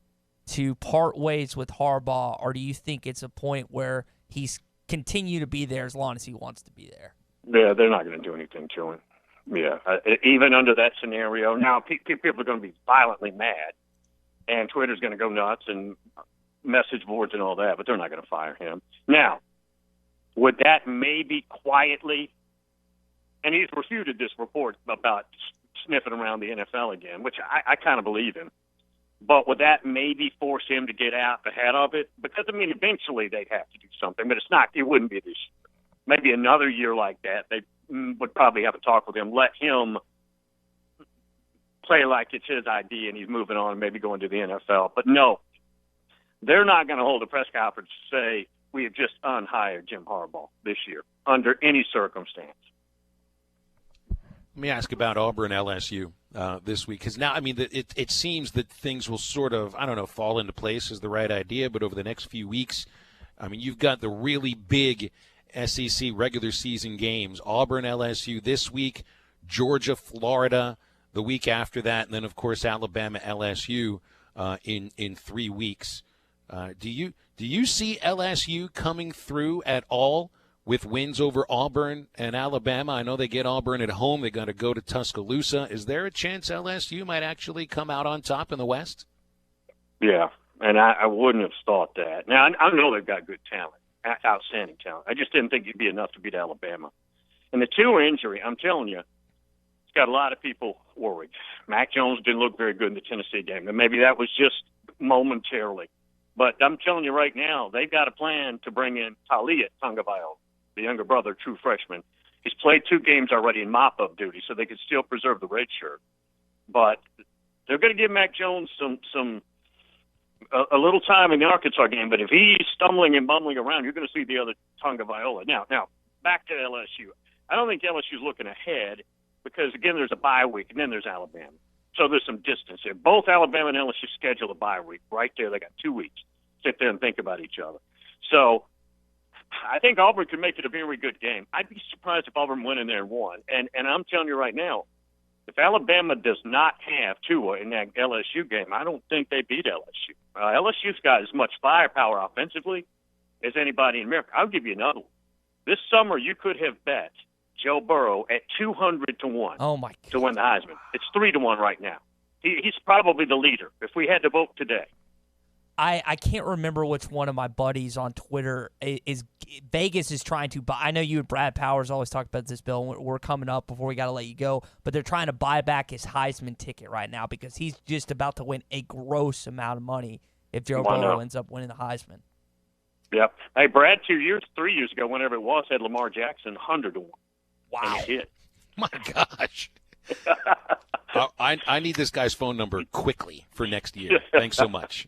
to part ways with Harbaugh, or do you think it's a point where he's continue to be there as long as he wants to be there? Yeah, they're not going to do anything to him. Yeah, even under that scenario. Now, people are going to be violently mad, and Twitter's going to go nuts, and message boards and all that, but they're not going to fire him. Now, would that maybe quietly, and he's refuted this report about sniffing around the NFL again, which I kind of believe him, but would that maybe force him to get out ahead of it? Because, I mean, eventually they'd have to do something, but it wouldn't be this year. Maybe another year like that, they would probably have a talk with him, let him play like it's his idea and he's moving on and maybe going to the NFL. But no, they're not going to hold a press conference to say, we have just unhired Jim Harbaugh this year under any circumstance. Let me ask about Auburn LSU this week, because now, I mean, it seems that things will sort of, I don't know, fall into place is the right idea, but over the next few weeks, I mean, you've got the really big SEC regular season games, Auburn LSU this week, Georgia, Florida, the week after that, and then, of course, Alabama, LSU in 3 weeks. Do you see LSU coming through at all with wins over Auburn and Alabama? I know they get Auburn at home. They got to go to Tuscaloosa. Is there a chance LSU might actually come out on top in the West? Yeah, and I wouldn't have thought that. Now, I know they've got good talent, outstanding talent. I just didn't think it'd be enough to beat Alabama. And the Tua injury, I'm telling you, it's got a lot of people worried. Mac Jones didn't look very good in the Tennessee game, and maybe that was just momentarily. But I'm telling you right now, they've got a plan to bring in Taulia Tagovailoa, the younger brother, true freshman. He's played 2 games already in mop-up duty, so they could still preserve the red shirt. But they're going to give Mac Jones a little time in the Arkansas game. But if he's stumbling and bumbling around, you're going to see the other Tagovailoa. Now, back to LSU. I don't think LSU's looking ahead because, again, there's a bye week, and then there's Alabama. So there's some distance there. Both Alabama and LSU schedule a bye week right there. They got 2 weeks. Sit there and think about each other. So I think Auburn could make it a very good game. I'd be surprised if Auburn went in there and won. And I'm telling you right now, if Alabama does not have Tua in that LSU game, I don't think they beat LSU. LSU's got as much firepower offensively as anybody in America. I'll give you another one. This summer, you could have bet Joe Burrow at 200-1 to win the Heisman. It's 3-1 right now. He's probably the leader if we had to vote today. I can't remember which one of my buddies on Twitter is Vegas is trying to buy. I know you and Brad Powers always talk about this, Bill. We're coming up before we got to let you go, but they're trying to buy back his Heisman ticket right now because he's just about to win a gross amount of money if Joe Burrow ends up winning the Heisman. Yep. Hey, Brad, 3 years ago, whenever it was, had Lamar Jackson 100-1. Wow. And he did. My gosh. I need this guy's phone number quickly for next year. Thanks so much.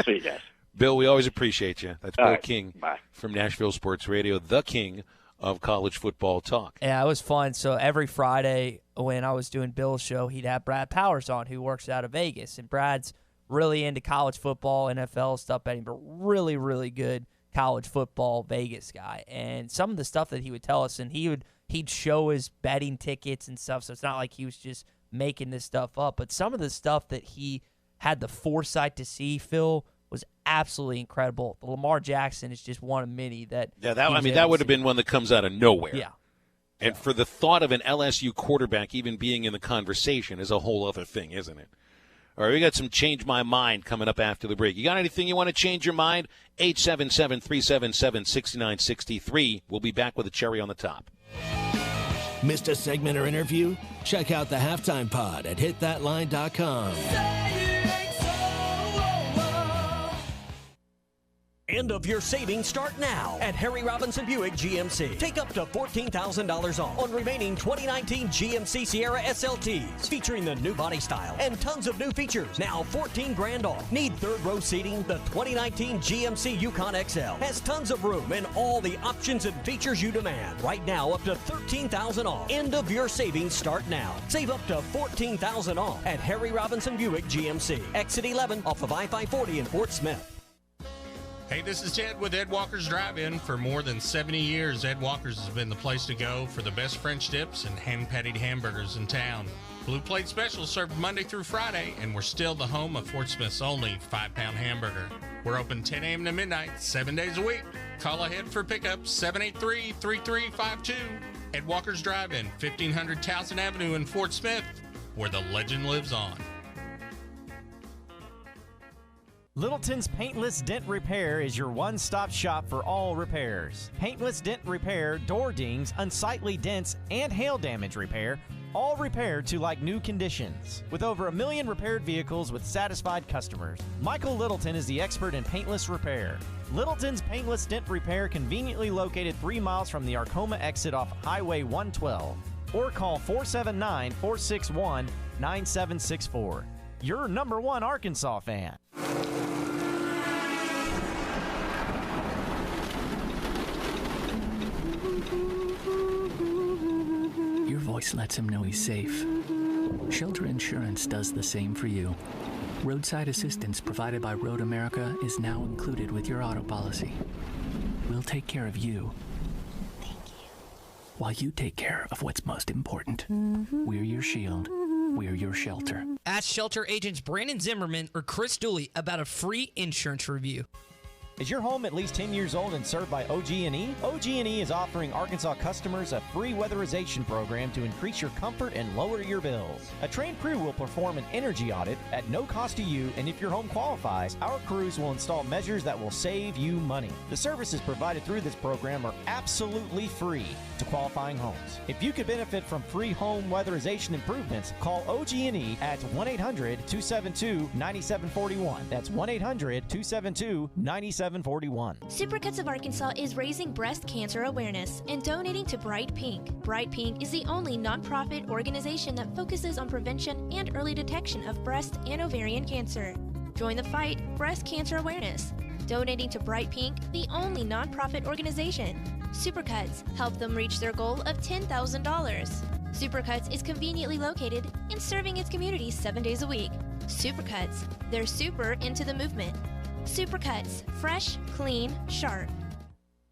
See you guys. Bill, we always appreciate you. That's Bill King Bye. from Nashville Sports Radio, the king of college football talk. Yeah, it was fun. So every Friday when I was doing Bill's show, he'd have Brad Powers on, who works out of Vegas. And Brad's really into college football, NFL stuff betting, but really, really good college football Vegas guy. And some of the stuff that he would tell us, and he'd show his betting tickets and stuff, so it's not like he was just making this stuff up. But some of the stuff that he had the foresight to see, Phil, was absolutely incredible. The Lamar Jackson is just one of many that. Yeah, that would have been one that comes out of nowhere. Yeah. And for the thought of an LSU quarterback even being in the conversation is a whole other thing, isn't it? All right, we got some Change My Mind coming up after the break. You got anything you want to change your mind? 877-377-6963. We'll be back with a cherry on the top. Missed a segment or interview? Check out the Halftime Pod at hitthatline.com. End of your savings start now at Harry Robinson Buick GMC. Take up to $14,000 off on remaining 2019 GMC Sierra SLTs, featuring the new body style and tons of new features. Now $14,000 off. Need third row seating? The 2019 GMC Yukon XL has tons of room and all the options and features you demand. Right now, up to $13,000 off. End of your savings start now. Save up to $14,000 off at Harry Robinson Buick GMC. Exit 11 off of I-540 in Fort Smith. Hey, this is Ted with Ed Walker's Drive-In. For more than 70 years, Ed Walker's has been the place to go for the best French dips and hand-patted hamburgers in town. Blue Plate Specials served Monday through Friday, and we're still the home of Fort Smith's only 5-pound hamburger. We're open 10 a.m. to midnight, 7 days a week. Call ahead for pickups, 783-3352. Ed Walker's Drive-In, 1500 Towson Avenue in Fort Smith, where the legend lives on. Littleton's Paintless Dent Repair is your one-stop shop for all repairs. Paintless Dent Repair, door dings, unsightly dents, and hail damage repair, all repaired to like new conditions. With over 1 million repaired vehicles with satisfied customers, Michael Littleton is the expert in paintless repair. Littleton's Paintless Dent Repair, conveniently located 3 miles from the Arcoma exit off Highway 112. Or call 479-461-9764. Your number one Arkansas fan. Your voice lets him know he's safe. Shelter Insurance does the same for you. Roadside assistance provided by Road America is now included with your auto policy. We'll take care of you. Thank you. While you take care of what's most important. We're your shield. we're your shelter. Ask shelter agents Brandon Zimmerman or Chris Dooley about a free insurance review. Is your home at least 10 years old and served by OG&E? OG&E is offering Arkansas customers a free weatherization program to increase your comfort and lower your bills. A trained crew will perform an energy audit at no cost to you, and if your home qualifies, our crews will install measures that will save you money. The services provided through this program are absolutely free to qualifying homes. If you could benefit from free home weatherization improvements, call OG&E at 1-800-272-9741. That's 1-800-272-9741. Supercuts of Arkansas is raising breast cancer awareness and donating to Bright Pink. Bright Pink is the only nonprofit organization that focuses on prevention and early detection of breast and ovarian cancer. Join the fight, breast cancer awareness. Donating to Bright Pink, the only nonprofit organization. Supercuts help them reach their goal of $10,000. Supercuts is conveniently located and serving its community 7 days a week. Supercuts, they're super into the movement. Supercuts, fresh, clean, sharp.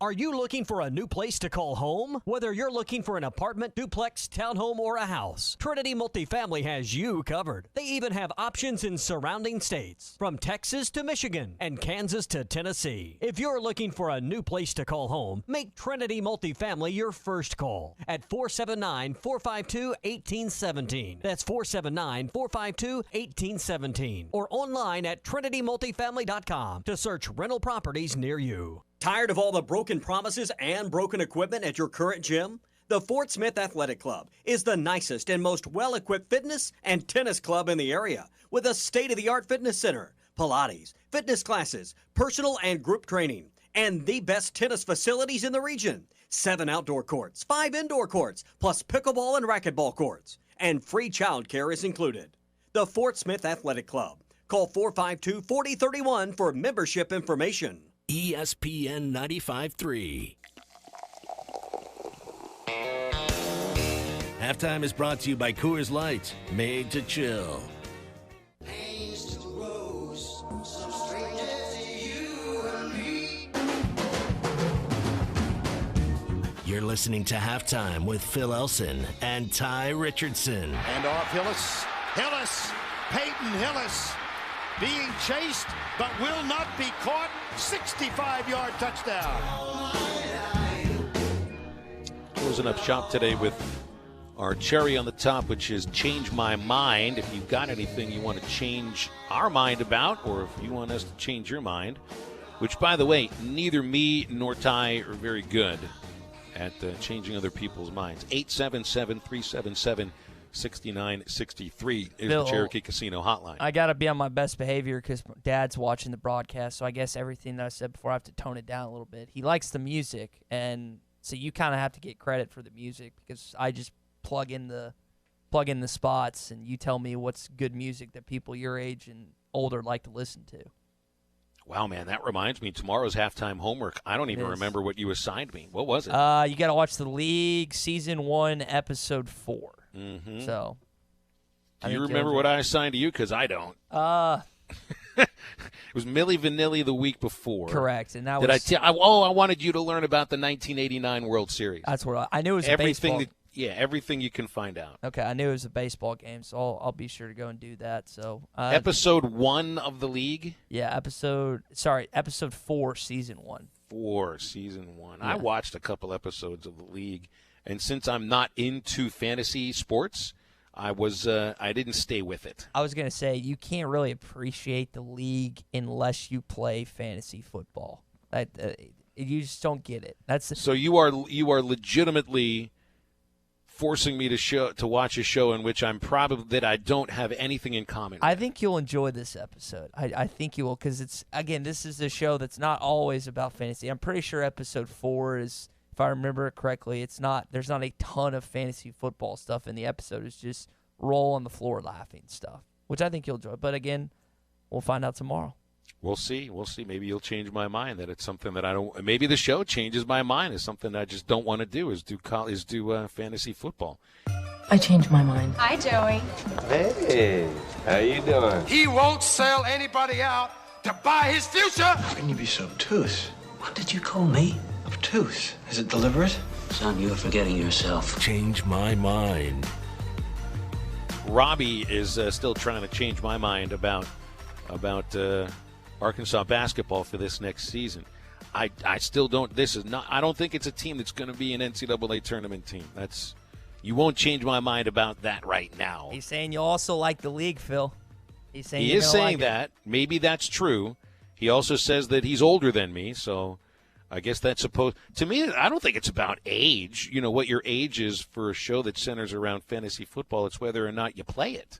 Are you looking for a new place to call home? Whether you're looking for an apartment, duplex, townhome, or a house, Trinity Multifamily has you covered. They even have options in surrounding states, from Texas to Michigan and Kansas to Tennessee. If you're looking for a new place to call home, make Trinity Multifamily your first call at 479-452-1817. That's 479-452-1817. Or online at trinitymultifamily.com to search rental properties near you. Tired of all the broken promises and broken equipment at your current gym? The Fort Smith Athletic Club is the nicest and most well-equipped fitness and tennis club in the area, with a state-of-the-art fitness center, Pilates, fitness classes, personal and group training, and the best tennis facilities in the region. 7 outdoor courts, 5 indoor courts, plus pickleball and racquetball courts, and free childcare is included. The Fort Smith Athletic Club. Call 452-4031 for membership information. ESPN 95.3. Halftime is brought to you by Coors Light, made to chill. You're listening to Halftime with Phil Elson and Ty Richardson. And off Hillis. Hillis. Peyton Hillis being chased but will not be caught. 65-yard touchdown. Closing up shop today with our cherry on the top, which is Change My Mind. If you've got anything you want to change our mind about, or if you want us to change your mind, which, by the way, neither me nor Ty are very good at changing other people's minds. 877-377-6963 is Bill, the Cherokee Casino hotline. I got to be on my best behavior because Dad's watching the broadcast, so I guess everything that I said before I have to tone it down a little bit. He likes the music, and so you kind of have to get credit for the music because I just plug in the spots, and you tell me what's good music that people your age and older like to listen to. Wow, man, that reminds me. Tomorrow's halftime homework. I don't even remember what you assigned me. What was it? You got to watch The League, Season 1, Episode 4. Mm-hmm. So, do you remember what I assigned to you? Because I don't. It was Milli Vanilli the week before. Correct, and that Did was. I wanted you to learn about the 1989 World Series. That's what I knew it was everything. a baseball. Everything you can find out. Okay, I knew it was a baseball game, so I'll be sure to go and do that. So episode 1 of The League. Yeah, episode 4, Season 1. 4, Season 1. Yeah. I watched a couple episodes of The League, and since I'm not into fantasy sports, I didn't stay with it. I was gonna say you can't really appreciate The League unless you play fantasy football. You just don't get it. So you are legitimately forcing me to watch a show in which I'm probably that I don't have anything in common with. I think you'll enjoy this episode. I think you will because this is a show that's not always about fantasy. I'm pretty sure episode 4 is, if I remember it correctly, there's not a ton of fantasy football stuff in the episode. It's just roll on the floor laughing stuff, which I think you'll enjoy. But again, we'll find out tomorrow. We'll see. Maybe you'll change my mind that it's something that I don't. Maybe the show changes my mind. Is something I just don't want to do. Is do fantasy football. I changed my mind. Hi, Joey. Hey, how you doing? He won't sell anybody out to buy his future. How can you be so obtuse? What did you call me? Obtuse? Is it deliberate? Son, you're forgetting yourself. Change my mind. Robbie is still trying to change my mind about Arkansas basketball for this next season. I still don't. I don't think it's a team that's going to be an NCAA tournament team. You won't change my mind about that right now. He's saying you also like the league, Phil. He is saying that. Maybe that's true. He also says that he's older than me, so I guess that's supposed. To me, I don't think it's about age. You know what your age is for a show that centers around fantasy football. It's whether or not you play it.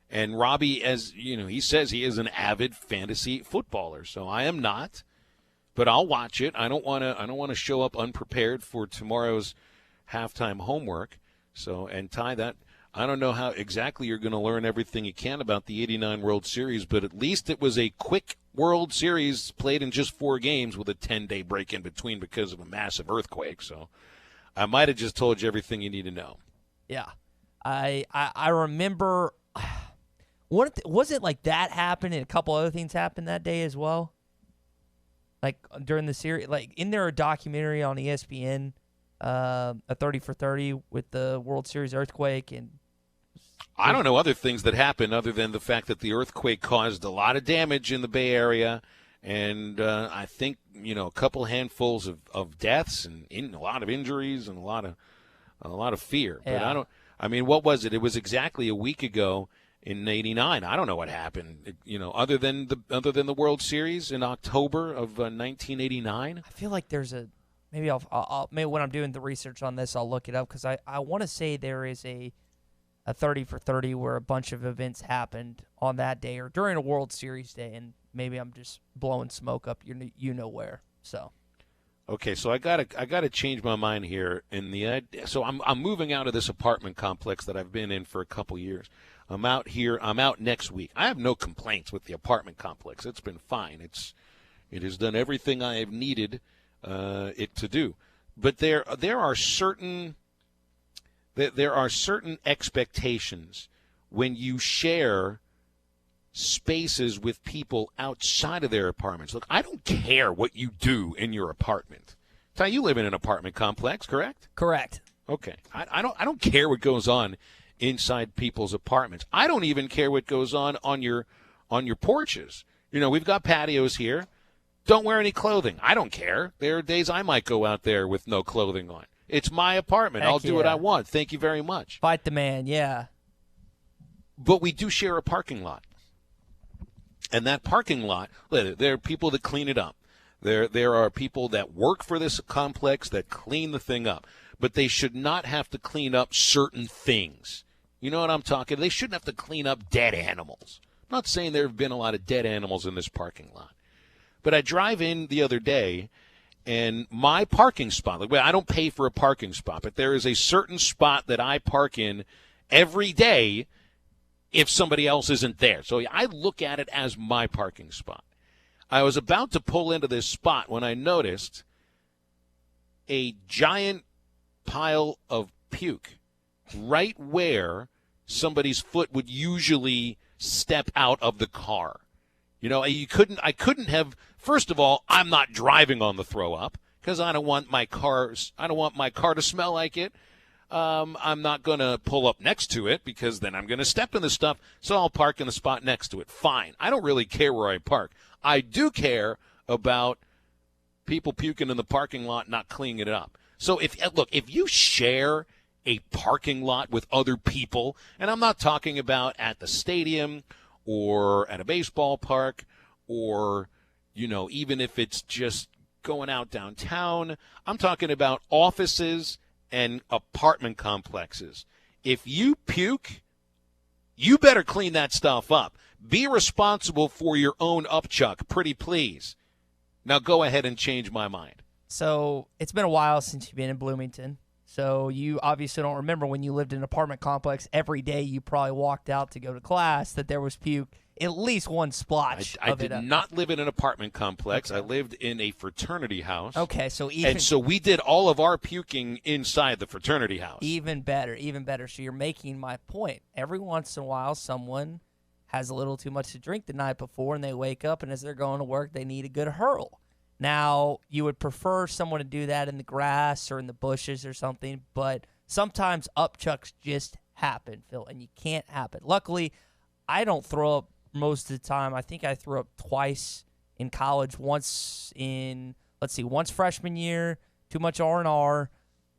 And Robbie, as you know, he says he is an avid fantasy footballer. So I am not, but I'll watch it. I don't want to show up unprepared for tomorrow's halftime homework. So, and Ty, that I don't know how exactly you're going to learn everything you can about the '89 World Series, but at least it was a quick World Series played in just 4 games with a 10-day break in between because of a massive earthquake. So I might have just told you everything you need to know. Yeah. I remember, was it like that happened and a couple other things happened that day as well? Like during the series, like isn't there a documentary on ESPN, a 30 for 30 with the World Series earthquake? And I don't know other things that happened other than the fact that the earthquake caused a lot of damage in the Bay Area, and I think a couple handfuls of deaths and a lot of injuries and a lot of fear. Yeah. But I mean, what was it? It was exactly a week ago in ¡89. I don't know what happened. Other than the World Series in October of 1989. I feel like there's maybe maybe when I'm doing the research on this, I'll look it up because I want to say there is a 30 for 30 where a bunch of events happened on that day or during a World Series day, and maybe I'm just blowing smoke up where. So, okay, so I gotta change my mind here. So I'm moving out of this apartment complex that I've been in for a couple years. I'm out here. I'm out next week. I have no complaints with the apartment complex. It's been fine. It has done everything I have needed it to do. But there are certain expectations when you share spaces with people outside of their apartments. Look, I don't care what you do in your apartment. Ty, you live in an apartment complex, correct? Correct. Okay. I don't care what goes on inside people's apartments. I don't even care what goes on your porches. We've got patios here. Don't wear any clothing. I don't care. There are days I might go out there with no clothing on. It's my apartment. I'll do what I want. Thank you very much. Fight the man, yeah. But we do share a parking lot. And that parking lot, there are people that clean it up. There are people that work for this complex that clean the thing up. But they should not have to clean up certain things. You know what I'm talking? They shouldn't have to clean up dead animals. I'm not saying there have been a lot of dead animals in this parking lot. But I drive in the other day, and my parking spot, I don't pay for a parking spot, but there is a certain spot that I park in every day if somebody else isn't there. So I look at it as my parking spot. I was about to pull into this spot when I noticed a giant pile of puke right where somebody's foot would usually step out of the car. I couldn't have. First of all, I'm not driving on the throw up because I don't want my car to smell like it. I'm not going to pull up next to it because then I'm going to step in the stuff. So I'll park in the spot next to it. Fine. I don't really care where I park. I do care about people puking in the parking lot, not cleaning it up. So if you share a parking lot with other people, and I'm not talking about at the stadium or at a baseball park or, even if it's just going out downtown, I'm talking about offices and apartment complexes. If you puke, you better clean that stuff up. Be responsible for your own upchuck, pretty please. Now go ahead and change my mind. So it's been a while since you've been in Bloomington. So you obviously don't remember when you lived in an apartment complex. Every day you probably walked out to go to class that there was puke, at least one splotch I of it. did not live in an apartment complex. Okay. I lived in a fraternity house. Okay, so we did all of our puking inside the fraternity house. Even better. So you're making my point. Every once in a while, someone has a little too much to drink the night before, and they wake up, and as they're going to work, they need a good hurl. Now, you would prefer someone to do that in the grass or in the bushes or something, but sometimes upchucks just happen, Phil, and you can't happen. Luckily, I don't throw up most of the time. I think I threw up twice in college, once freshman year, too much R&R.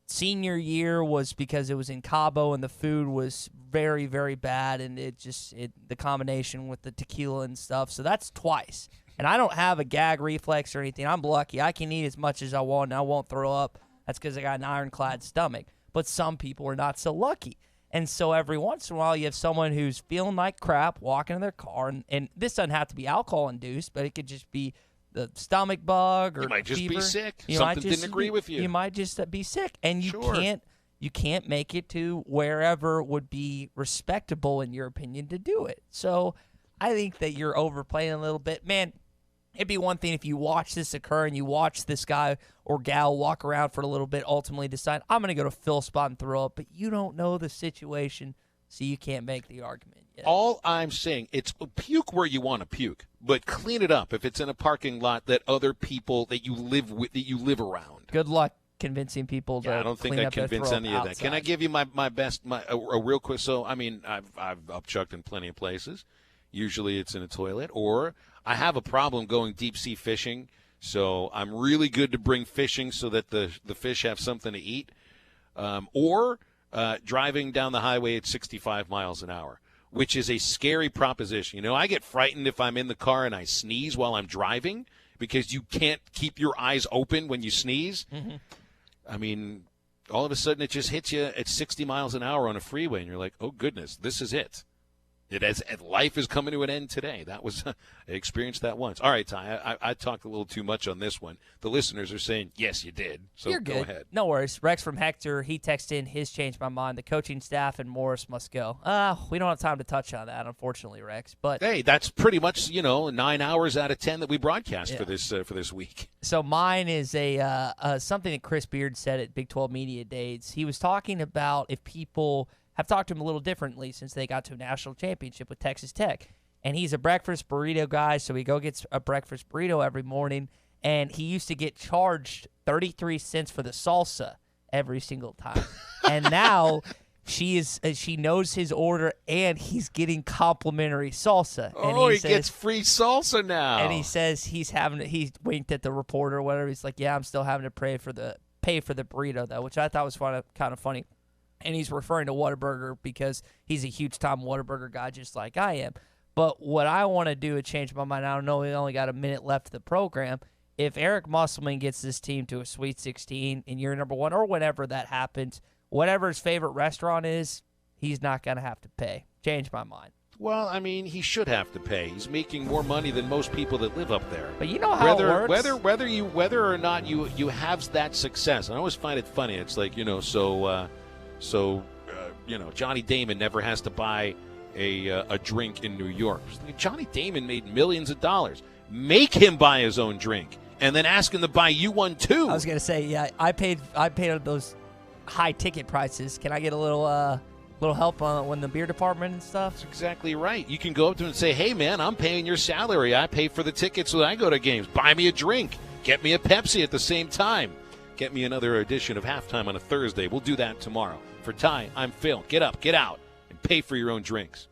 Senior year was because it was in Cabo and the food was very, very bad, and the combination with the tequila and stuff. So that's twice. And I don't have a gag reflex or anything. I'm lucky. I can eat as much as I want, and I won't throw up. That's because I got an ironclad stomach. But some people are not so lucky. And so every once in a while, you have someone who's feeling like crap, walking in their car, and this doesn't have to be alcohol-induced, but it could just be the stomach bug or you might just fever. be sick. Something didn't agree with you. You might just be sick, and you can't make it to wherever would be respectable in your opinion to do it. So I think that you're overplaying a little bit, man. It'd be one thing if you watch this occur and you watch this guy or gal walk around for a little bit, ultimately decide, I'm going to go to Phil's spot and throw up, but you don't know the situation, so you can't make the argument yet. All I'm saying, it's puke where you want to puke, but clean it up if it's in a parking lot that other people that you live with, that you live around. Good luck convincing people to I don't think I convince any of that. Can I give you my best, a real quick? So, I mean, I've upchucked in plenty of places. Usually it's in a toilet, or I have a problem going deep sea fishing, so I'm really good to bring fishing so that the fish have something to eat, or driving down the highway at 65 miles an hour, which is a scary proposition. You know, I get frightened if I'm in the car and I sneeze while I'm driving because you can't keep your eyes open when you sneeze. Mm-hmm. I mean, all of a sudden it just hits you at 60 miles an hour on a freeway, and you're like, oh, goodness, this is it. Life is coming to an end today. I experienced that once. All right, Ty, I talked a little too much on this one. The listeners are saying, yes, you did. So You're good. Go ahead. No worries. Rex from Hector, he texted in his changed my mind. The coaching staff and Morris must go. We don't have time to touch on that, unfortunately, Rex. But hey, that's pretty much 9 hours out of 10 that we broadcast for this week. So mine is something that Chris Beard said at Big 12 Media Days. He was talking about if people have talked to him a little differently since they got to a national championship with Texas Tech. And he's a breakfast burrito guy, so he gets a breakfast burrito every morning. And he used to get charged 33 cents for the salsa every single time. And now she knows his order, and he's getting complimentary salsa. And he gets free salsa now. And he says he winked at the reporter or whatever. He's like, yeah, I'm still having to pay for the burrito, though, which I thought was kind of funny. And he's referring to Whataburger because he's a huge-time Whataburger guy just like I am. But what I want to do to change my mind, I don't know, we only got a minute left of the program. If Eric Musselman gets this team to a Sweet 16 in year number 1 or whenever that happens, whatever his favorite restaurant is, he's not going to have to pay. Change my mind. Well, I mean, he should have to pay. He's making more money than most people that live up there. But you know how it works. Whether or not you have that success, and I always find it funny. It's like, Johnny Damon never has to buy a drink in New York. Johnny Damon made millions of dollars. Make him buy his own drink, and then ask him to buy you one too. I was gonna say, yeah, I paid those high ticket prices. Can I get a little help on the beer department and stuff? That's exactly right. You can go up to him and say, hey man, I'm paying your salary. I pay for the tickets when I go to games. Buy me a drink. Get me a Pepsi at the same time. Get me another edition of Halftime on a Thursday. We'll do that tomorrow. For Ty, I'm Phil. Get up, get out, and pay for your own drinks.